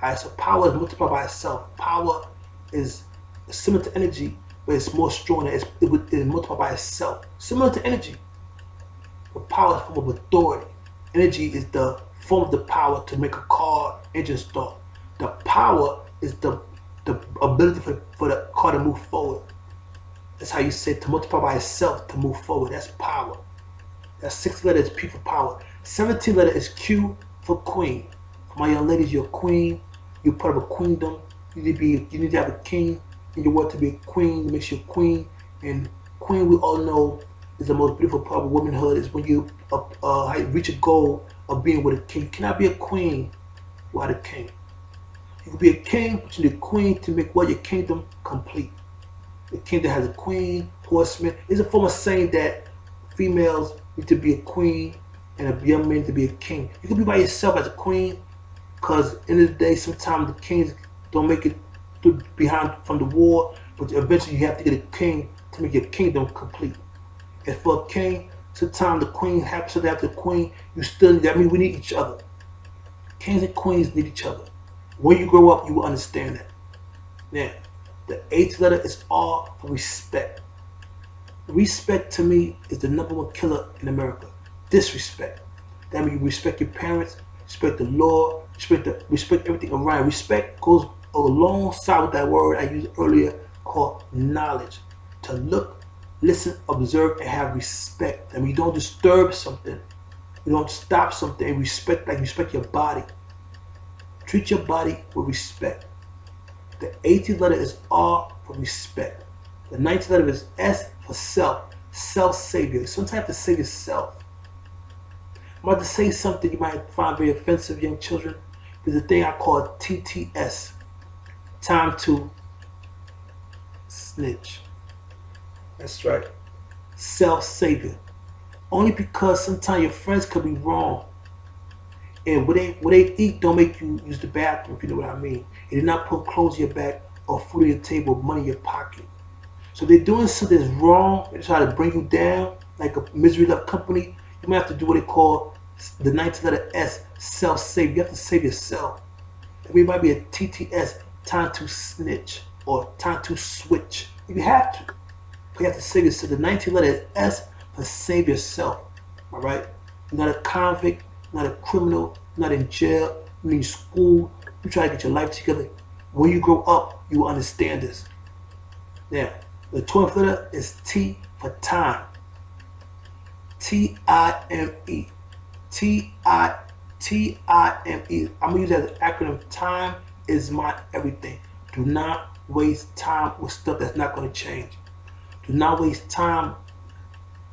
Alright, so power is multiplied by itself. Power is similar to energy, but it's more stronger. It's multiplied by itself. Similar to energy. But power is a form of authority. Energy is the form of the power to make a car engine start. The power is the ability for the car to move forward. That's how you say to multiply by itself, to move forward. That's power. That 6th letter is P for power. 17th letter is Q for queen. For my young ladies, you're a queen. You're part of a queendom. You need to have a king in your world to be a queen. It makes you a queen. And queen, we all know, is the most beautiful part of womanhood. Is when you reach a goal of being with a king. You cannot be a queen without a king. You can be a king, but you need a queen to make your kingdom complete. The kingdom has a queen, horseman. It's a form of saying that females need to be a queen and a young man to be a king. You can be by yourself as a queen, because at the end of the day, sometimes the kings don't make it from the war, but eventually you have to get a king to make your kingdom complete. And for a king, sometimes the queen happens to have the queen. That means we need each other. Kings and queens need each other. When you grow up, you will understand that. Now, the 8th letter is R for respect. Respect to me is the #1 killer in America. Disrespect. That means you respect your parents, respect the law, respect everything around. Respect goes alongside with that word I used earlier called knowledge. To look, listen, observe, and have respect. I mean, you don't disturb something. You don't stop something. And respect, like respect your body. Treat your body with respect. The 18th letter is R for respect. The 19th letter is S for self. Self-savior. Sometimes you have to save yourself. I'm about to say something you might find very offensive, young children. There's a thing I call TTS. Time to snitch. That's right. Self-savior. Only because sometimes your friends could be wrong. And what they eat don't make you use the bathroom, if you know what I mean. They did not put clothes in your back or food on your table, money in your pocket. So if they're doing something that's wrong, they try to bring you down, like a misery love company, you might have to do what they call the 19th letter S, self-save. You have to save yourself. I mean, it might be a TTS, time to snitch, or time to switch. You have to. But you have to save yourself. The 19th letter is S for save yourself. All right? You're not a convict, not a criminal, not in jail, you're in school, you try to get your life together. When you grow up, you will understand this. Now, the 12th letter is T for time. T-I-M-E. T-I-M-E. I'm going to use that as an acronym. Time is my everything. Do not waste time with stuff that's not going to change. Do not waste time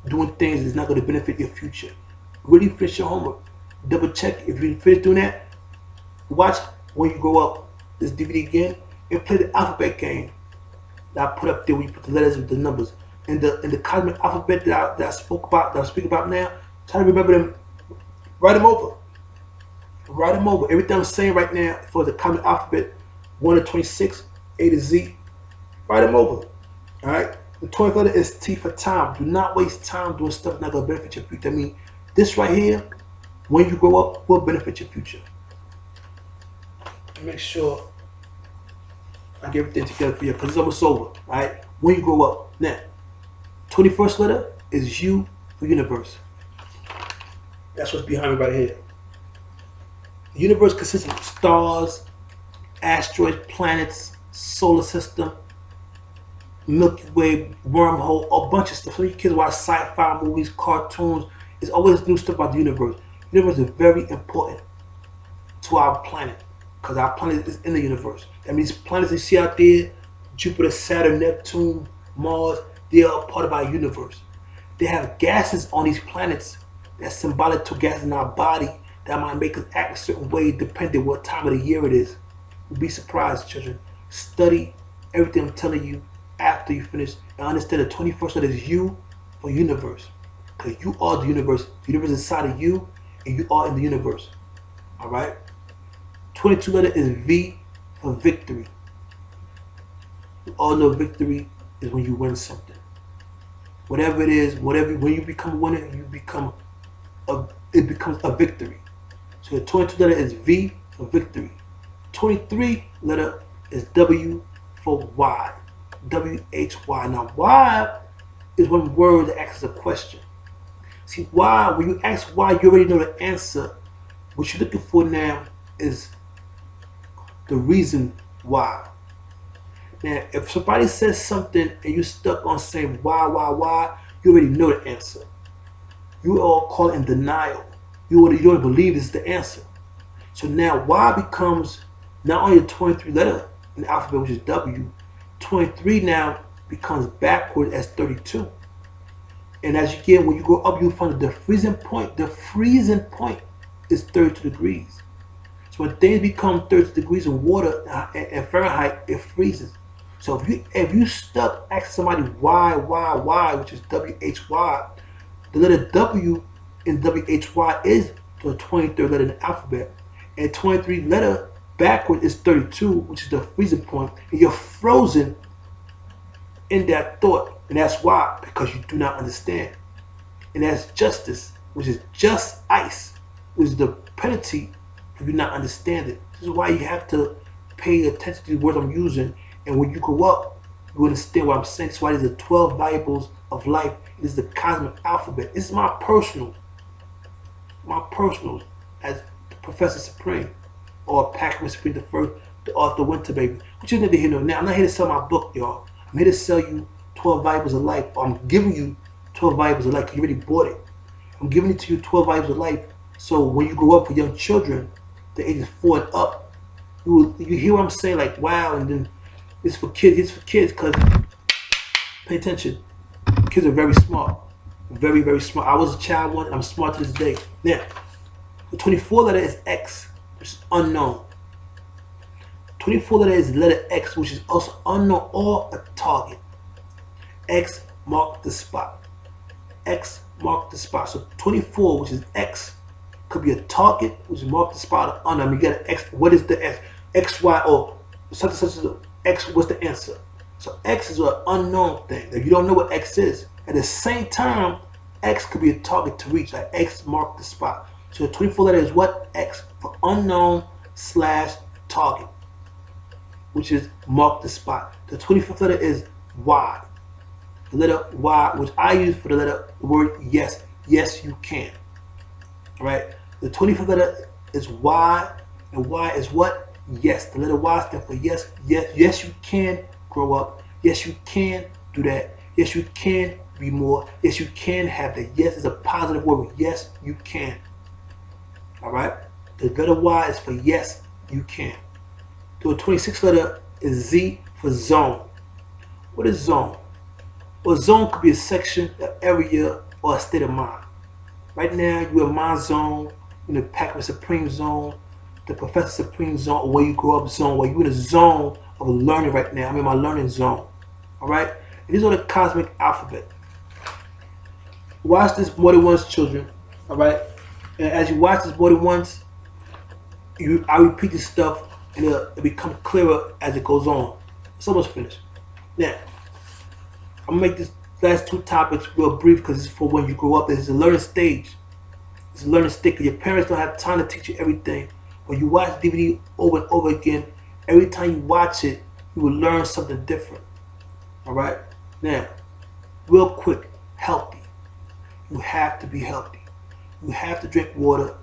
doing things that's not going to benefit your future. Really finish your homework. Double check if you finish doing that. Watch when you grow up this DVD again and play the alphabet game that I put up there where you put the letters with the numbers. In the cosmic alphabet that I speak about now, try to remember them. Write them over. Write them over. Everything I'm saying right now for the cosmic alphabet, 1 to 26, A to Z, write them over. Alright? The 12th letter is T for time. Do not waste time doing stuff that's not going to benefit your future. I mean, this right here, when you grow up, will benefit your future. Make sure I get everything together for you because it's almost over. Alright? When you grow up. Now, 21st letter is U for universe. That's what's behind me right here. The universe consists of stars, asteroids, planets, solar system, Milky Way, wormhole, a bunch of stuff. So you kids watch sci-fi movies, cartoons. There's always new stuff about the universe. The universe is very important to our planet because our planet is in the universe. That means planets you see out there, Jupiter, Saturn, Neptune, Mars, they are part of our universe. They have gases on these planets that's symbolic to gases in our body that might make us act a certain way depending what time of the year it is. You'll be surprised, children. Study everything I'm telling you after you finish and understand the 21st letter is U for universe. Because you are the universe. The universe is inside of you and you are in the universe. Alright? 22 letter is V for victory. You all know victory is when you win something. Whatever it is, when you become a winner, it becomes a victory. So the 22 letter is V for victory. 23 letter is W for why. W-H-Y. Now why is one word that asks a question. See, why, when you ask why, you already know the answer. What you're looking for now is the reason why. Now, if somebody says something and you're stuck on saying why, you already know the answer. You all call it in denial. You don't believe this is the answer. So now why becomes not only the 23 letter in the alphabet, which is W, 23 now becomes backward as 32. And as you get, when you go up, you find the freezing point. The freezing point is 32 degrees. So when things become 30 degrees in water and Fahrenheit, it freezes. So if you stuck asking somebody why, which is W-H-Y, the letter W in W-H-Y is the 23rd letter in the alphabet. And 23 letter backward is 32, which is the freezing point. And you're frozen in that thought. And that's why, because you do not understand. And that's justice, which is just ice, which is the penalty for you not understanding. This is why you have to pay attention to the words I'm using. And when you grow up, you understand what I'm saying. That's why there's the 12 variables of life. This is the cosmic alphabet. This is my personal as Professor Supreme or PAQ-MAN Supreme the first, the author Winter Baby. What you need to hear now? I'm not here to sell my book, y'all. I'm here to sell you 12 variables of life. I'm giving you 12 variables of life. You already bought it. I'm giving it to you 12 variables of life. So when you grow up for young children, the ages 4 and up, you hear what I'm saying, like wow, and then it's for kids, because pay attention. Kids are very smart. Very, very smart. I was a child once and I'm smart to this day. Now, the 24 letter is X, which is unknown. 24 letter is letter X, which is also unknown or a target. X mark the spot. X mark the spot. So 24, which is X, could be a target, which is mark the spot or unknown. I mean, you got an X. What is the X? X, Y, or such and such as X. What's the answer? So X is an unknown thing. If you don't know what X is, at the same time, X could be a target to reach. Like X mark the spot. So the 24 letter is what? X for unknown / target, which is mark the spot. The 25th letter is Y. The letter Y, which I use for the word yes. Yes, you can. All right. The 25th letter is Y, and Y is what? Yes. The letter Y stands for yes. Yes, you can grow up. Yes, you can do that. Yes, you can be more. Yes, you can have that. Yes is a positive word. Yes, you can. All right. The letter Y is for yes, you can. The 26th letter is Z for zone. What is zone? Well, zone could be a section, an area, or a state of mind. Right now, you're in my zone, in the PAQ-MAN Supreme zone, the Professor Supreme zone, or where you grow up zone, where you're in a zone of learning right now. I'm in my learning zone. All right? And these are the cosmic alphabet. Watch this more than once, children. All right? And as you watch this more than once, I repeat this stuff, and it'll become clearer as it goes on. It's almost finished. Now, I'm gonna make this last two topics real brief because it's for when you grow up. It's a learning stage. It's a learning stage because your parents don't have time to teach you everything. When you watch DVD over and over again, every time you watch it, you will learn something different. All right? Now, real quick, healthy. You have to be healthy. You have to drink water.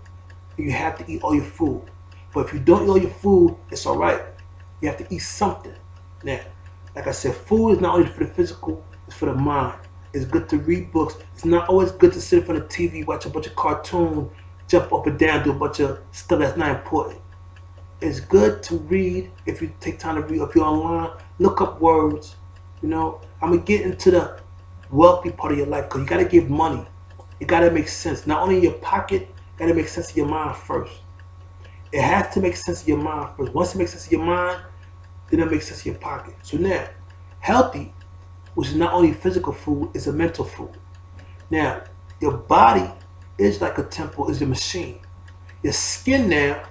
And you have to eat all your food. But if you don't eat all your food, it's all right. You have to eat something. Now, like I said, food is not only for the physical, it's for the mind. It's good to read books. It's not always good to sit in front of the TV, watch a bunch of cartoons, jump up and down, do a bunch of stuff that's not important. It's good to read if you take time to read. If you're online, look up words. You know, I'm going to get into the wealthy part of your life because you got to give money. It got to make sense. Not only in your pocket, it got to make sense in your mind first. It has to make sense in your mind first. Once it makes sense in your mind, then it makes sense in your pocket. So now, healthy, which is not only physical food, it's a mental food. Now, your body is like a temple, is a machine. Your skin now,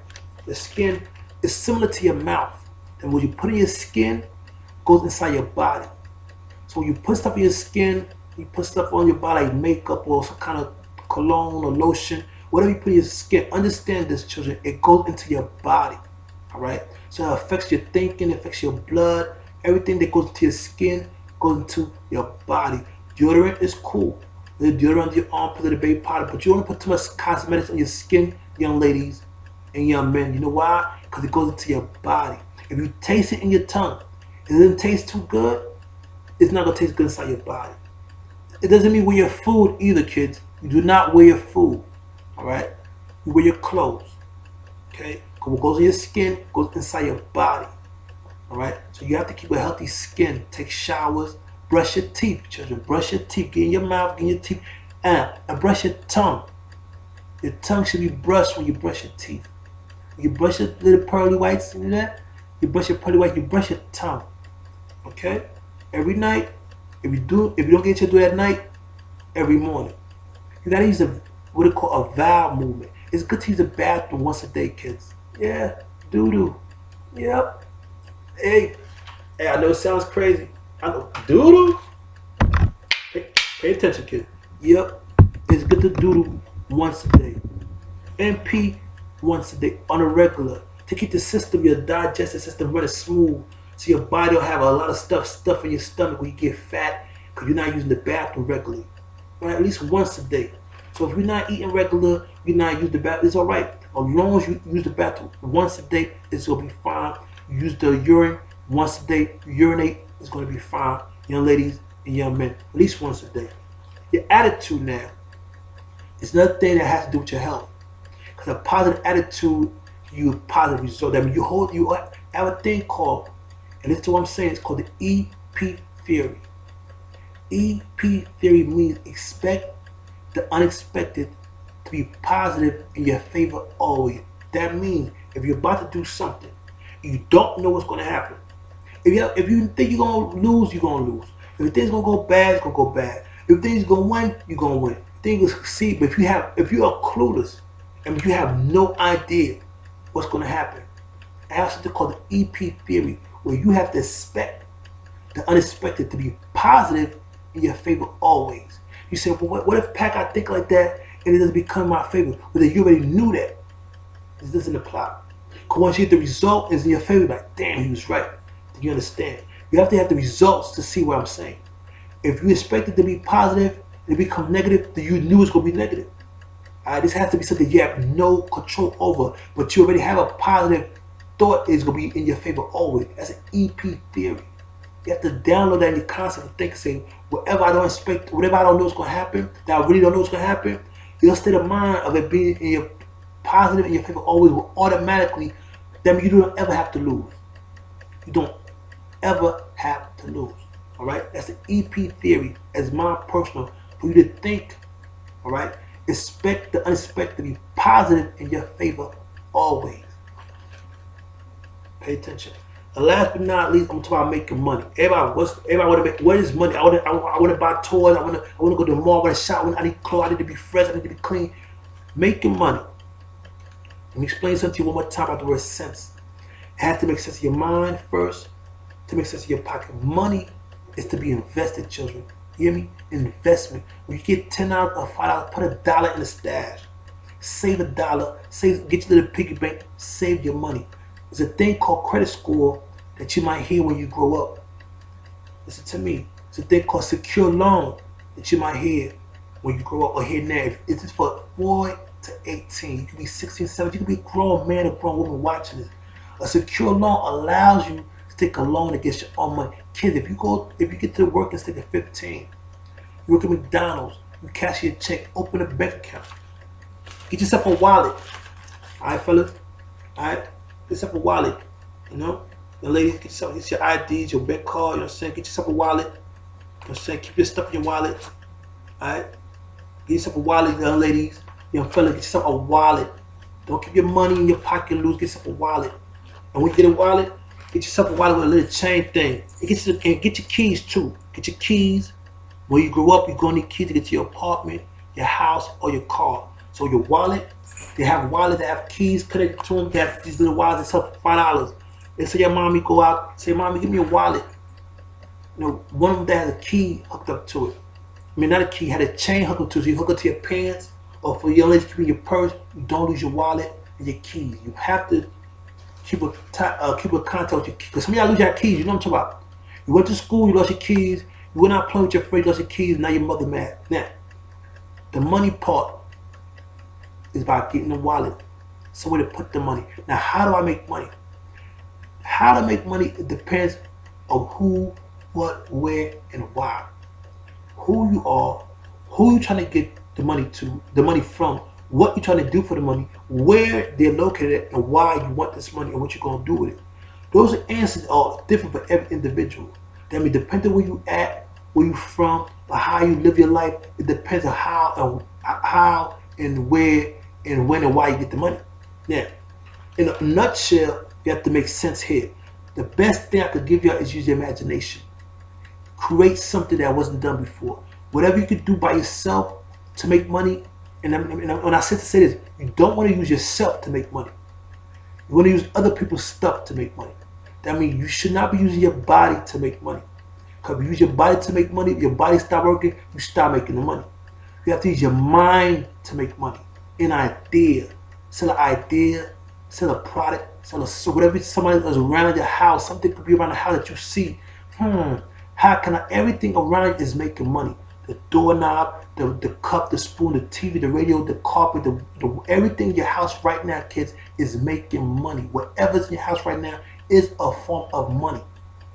the skin is similar to your mouth. And what you put in your skin goes inside your body. So when you put stuff in your skin, you put stuff on your body like makeup or some kind of cologne or lotion, whatever you put in your skin, understand this, children, it goes into your body. Alright? So it affects your thinking, it affects your blood, everything that goes into your skin goes into your body. Deodorant is cool. The deodorant on your armpit or the baby powder, but you don't want to put too much cosmetics on your skin, young ladies and young men. You know why? Because it goes into your body. If you taste it in your tongue, it doesn't taste too good, it's not going to taste good inside your body. It doesn't mean wear your food either, kids. You do not wear your food. Alright? You wear your clothes. Okay? Because what goes in your skin goes inside your body. Alright? So you have to keep a healthy skin. Take showers. Brush your teeth, children. Brush your teeth. Get in your mouth, get in your teeth. And brush your tongue. Your tongue should be brushed when you brush your teeth. When you brush your little pearly whites, you know that? You brush your pearly whites, you brush your tongue. Okay? Every night. If you don't get your do it at night, every morning. You gotta use what they call a vowel movement. It's good to use the bathroom once a day, kids. Yeah, doo-doo. Yep. Hey, I know it sounds crazy. I know, doo-doo. Pay attention, kids. Yep, it's good to doo-doo once a day. And pee once a day on a regular to keep the system, your digestive system running smooth. So your body will have a lot of stuff in your stomach when you get fat because you're not using the bathroom regularly. Right? At least once a day. So if you're not eating regular, you're not using the bathroom, it's alright. As long as you use the bathroom once a day, it's going to be fine. You use the urine once a day, urinate, it's going to be fine. Young ladies and young men, at least once a day. Your attitude now is another thing that has to do with your health. Because a positive attitude, you have positive results. I mean, you have a thing called, and this is what I'm saying, it's called the EP theory. EP theory means expect the unexpected to be positive in your favor always. That means if you're about to do something, you don't know what's going to happen. If you think you're going to lose, you're going to lose. If you think it's going to go bad, it's going to go bad. If you think it's going to win, you're going to win. If you think you're going to succeed, but if you are clueless and you have no idea what's going to happen, I have something called the EP theory, where you have to expect the unexpected to be positive in your favor always. You say, well, what if PAQ, I think like that and it doesn't become my favor? But you already knew that. This doesn't apply. Because once you get the result is in your favor, like, damn, he was right. Then you understand. You have to have the results to see what I'm saying. If you expect it to be positive and it become negative, then you knew it's going to be negative. This has to be something you have no control over, but you already have a positive thought is going to be in your favor always. That's an EP theory. You have to download that in your concept and think and say, whatever I don't expect, whatever I don't know is going to happen, that I really don't know is going to happen, your state of mind of it being in your positive in your favor always will automatically, that means you don't ever have to lose. You don't ever have to lose. Alright? That's the EP theory as my personal, for you to think, alright? Expect the unexpected to be positive in your favor always. Pay attention. And last but not least, I'm talking about making money. Everybody want to make. What is money? I want to buy toys. I want to go to the mall. I want to shop. I need clothes. I need to be fresh. I need to be clean. Making money. Let me explain something to you one more time about the word sense. It has to make sense of your mind first to make sense of your pocket. Money is to be invested, children. You hear me? Investment. When you get $10 or $5, put $1 in the stash. Save $1. Save. Get your little piggy bank. Save your money. There's a thing called credit score that you might hear when you grow up. Listen to me. There's a thing called secure loan that you might hear when you grow up or hear now. It's for 4 to 18. You can be 16, 17. You can be a grown man or grown woman watching this. A secure loan allows you to take a loan against your own money. Kids, if you get to work and stay at 15, you work at McDonald's, you cash your check, open a bank account. Get yourself a wallet. Alright, fellas? Alright? Get yourself a wallet, you know? The ladies, get your IDs, your bank card, you know what I'm saying? Get yourself a wallet. I'm saying? Keep your stuff in your wallet. Alright? Get yourself a wallet, young ladies. Young fellas, get yourself a wallet. Don't keep your money in your pocket loose. Get yourself a wallet. And when you get a wallet, get yourself a wallet with a little chain thing. And get your keys too. Get your keys. When you grow up, you're going to need keys to get to your apartment, your house, or your car. So your wallet, they have wallets that have keys connected to them. They have these little wallets that sell for $5. And so your mommy go out, say, "Mommy, give me a wallet." You know, one of them that has a key hooked up to it. I mean, not a key, had a chain hooked up to it. So you hook it to your pants, or for your ladies keeping your purse, you don't lose your wallet and your keys. You have to keep a contact with your keys. Because some of y'all lose your keys, you know what I'm talking about. You went to school, you lost your keys. You went out playing with your friends, you lost your keys, now your mother mad. Now, the money part is about getting a wallet, somewhere to put the money. Now, how do I make money? How to make money, it depends on who, what, where, and why. Who you are, who you trying to get the money from, what you trying to do for the money, where they're located at, and why you want this money and what you're going to do with it. Those answers are different for every individual. That means depending on where you at, where you from, or how you live your life, it depends on how and where and when and why you get the money. Now, in a nutshell, you have to make sense here. The best thing I could give you is use your imagination. Create something that wasn't done before. Whatever you could do by yourself to make money, and when I said to say this, you don't want to use yourself to make money. You want to use other people's stuff to make money. That means you should not be using your body to make money. Because if you use your body to make money, if your body stop working, you stop making the money. You have to use your mind to make money. An idea. Sell an idea, sell a product, whatever somebody is around your house, something could be around the house that you see. How can everything around you is making money? The doorknob, the cup, the spoon, the TV, the radio, the carpet, everything in your house right now, kids, is making money. Whatever's in your house right now is a form of money.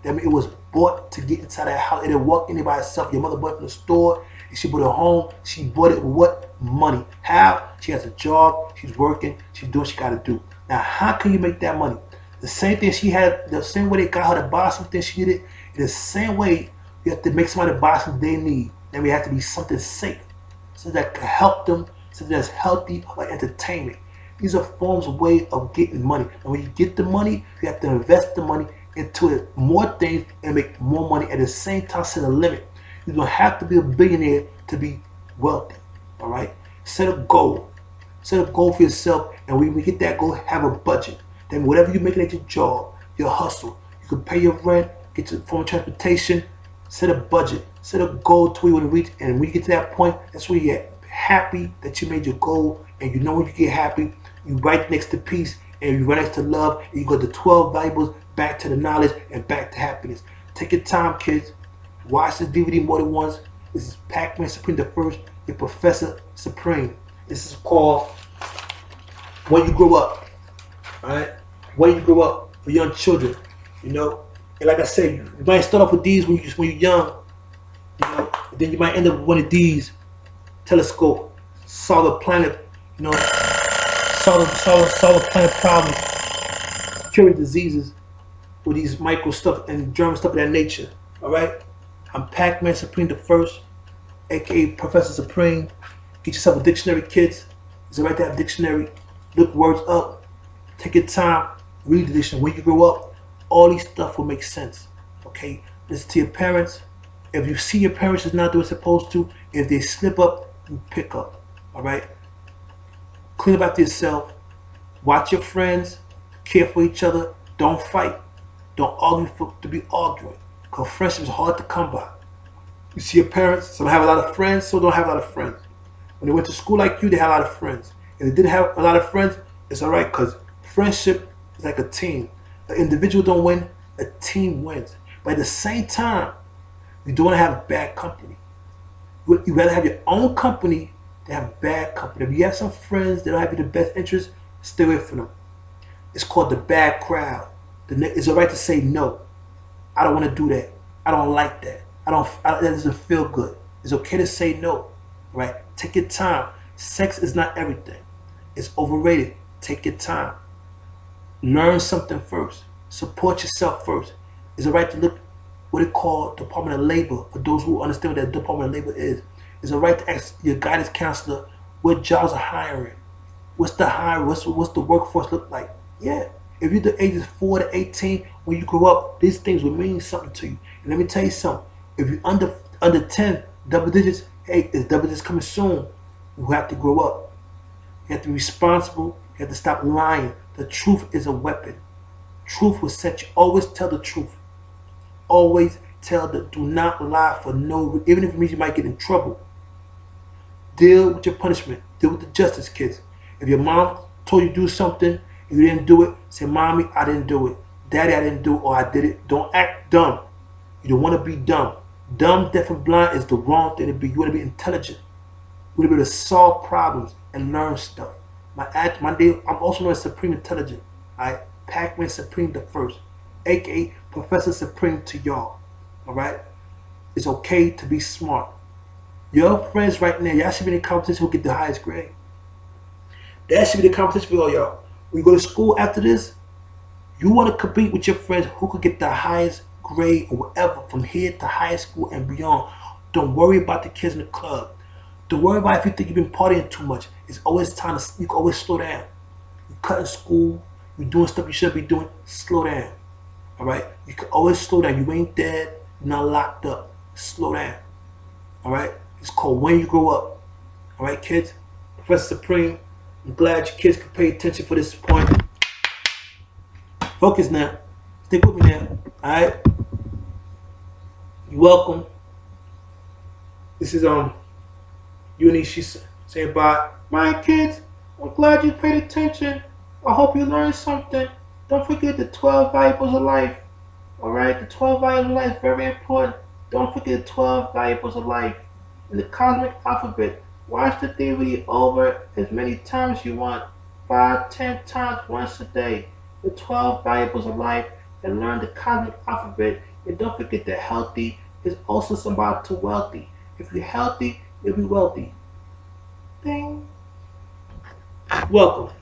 That means it was bought to get inside that house. It didn't walk in by itself. Your mother bought it from the store, and she bought it home. She bought it with what? Money. How? She has a job. She's working. She's doing what she got to do. Now, how can you make that money? The same thing she had, the same way they got her to buy something she needed, in the same way you have to make somebody buy something they need. Then we have to be something safe, something that can help them, something that's healthy, like entertainment. These are forms of way of getting money. And when you get the money, you have to invest the money into it, more things, and make more money. At the same time, set a limit. You don't have to be a billionaire to be wealthy. All right? Set a goal. Set a goal for yourself, and when you get that goal, have a budget. Then whatever you're making at your job, your hustle, you can pay your rent, get your form of transportation, set a budget, set a goal to where you want to reach, and when you get to that point, that's where you get happy that you made your goal, and you know when you get happy, you write next to peace, and you write next to love, and you go to 12 valuables, back to the knowledge, and back to happiness. Take your time, kids. Watch this DVD more than once. This is PAQ-MAN Supreme the First, your Professor Supreme. This is called When You Grow Up. Alright? When you grow up, for young children, you know. And like I said, you might start off with these when you're young, you know, and then you might end up with one of these. Telescope, solve the planet, you know, solve the planet problems, curing diseases with these micro stuff and germ stuff of that nature. Alright? I'm PAQ-MAN Supreme the First, aka Professor Supreme. Get yourself a dictionary, kids. It's alright to have a dictionary. Look words up. Take your time. Read the dictionary. When you grow up, all these stuff will make sense. Okay? Listen to your parents. If you see your parents is not doing what they're supposed to, if they slip up, you pick up. Alright? Clean up after yourself. Watch your friends. Care for each other. Don't fight. Don't argue to be arguing. Because friendship is hard to come by. You see your parents, some have a lot of friends, some don't have a lot of friends. When they went to school like you, they had a lot of friends. If they didn't have a lot of friends, it's alright, because friendship is like a team. An individual don't win, a team wins. But at the same time, you don't want to have bad company. You rather have your own company than have bad company. If you have some friends that don't have you the best interest, stay away from them. It's called the bad crowd. It's alright to say no. I don't want to do that. I don't like that. That doesn't feel good. It's okay to say no, right? Take your time. Sex is not everything. It's overrated. Take your time. Learn something first. Support yourself first. It's alright to look what they call Department of Labor. For those who understand what that Department of Labor is, it's a right to ask your guidance counselor what jobs are hiring, what's the hiring, what's the workforce look like. Yeah, if you're the ages 4 to 18, when you grow up, these things will mean something to you. And let me tell you something: if you're under 10, double digits, hey, it's double digits coming soon. You have to grow up. You have to be responsible. You have to stop lying. The truth is a weapon. Truth will set you. Always tell the truth. Always do not lie for no, even if it means you might get in trouble. Deal with your punishment. Deal with the justice, kids. If your mom told you to do something and you didn't do it, say, Mommy, I didn't do it. Daddy, I didn't do it, or I did it. Don't act dumb. You don't want to be dumb. Dumb, deaf, and blind is the wrong thing to be. You want to be intelligent. You want to be able to solve problems and learn stuff. I'm also known as Supreme Intelligent. Alright? PAQ-MAN Supreme the First. AKA Professor Supreme to y'all. Alright? It's okay to be smart. Your friends right now, y'all should be in a competition who get the highest grade. That should be the competition for all y'all. When you go to school after this, you want to compete with your friends who could get the highest grade or whatever from here to high school and beyond. Don't worry about the kids in the club. Don't worry about if you think you've been partying too much. It's always time to, you can always slow down. You're cutting school, you're doing stuff you shouldn't be doing, slow down. Alright? You can always slow down. You ain't dead, you're not locked up. Slow down. Alright? It's called When You Grow Up. Alright, kids? Professor Supreme, I'm glad your kids can pay attention for this point. Focus now. Stick with me now. Alright? You're welcome. This is Uni, she's saying bye. My kids, I'm glad you paid attention. I hope you learned something. Don't forget the 12 variables of life. Alright? The 12 variables of life is very important. Don't forget the 12 variables of life. In the cosmic alphabet, watch the DVD over as many times as you want. 5, 10 times once a day. The 12 variables of life, and learn the cosmic alphabet. And don't forget that healthy is also symbolic to wealthy. If you're healthy, you'll be wealthy. Ding. Welcome.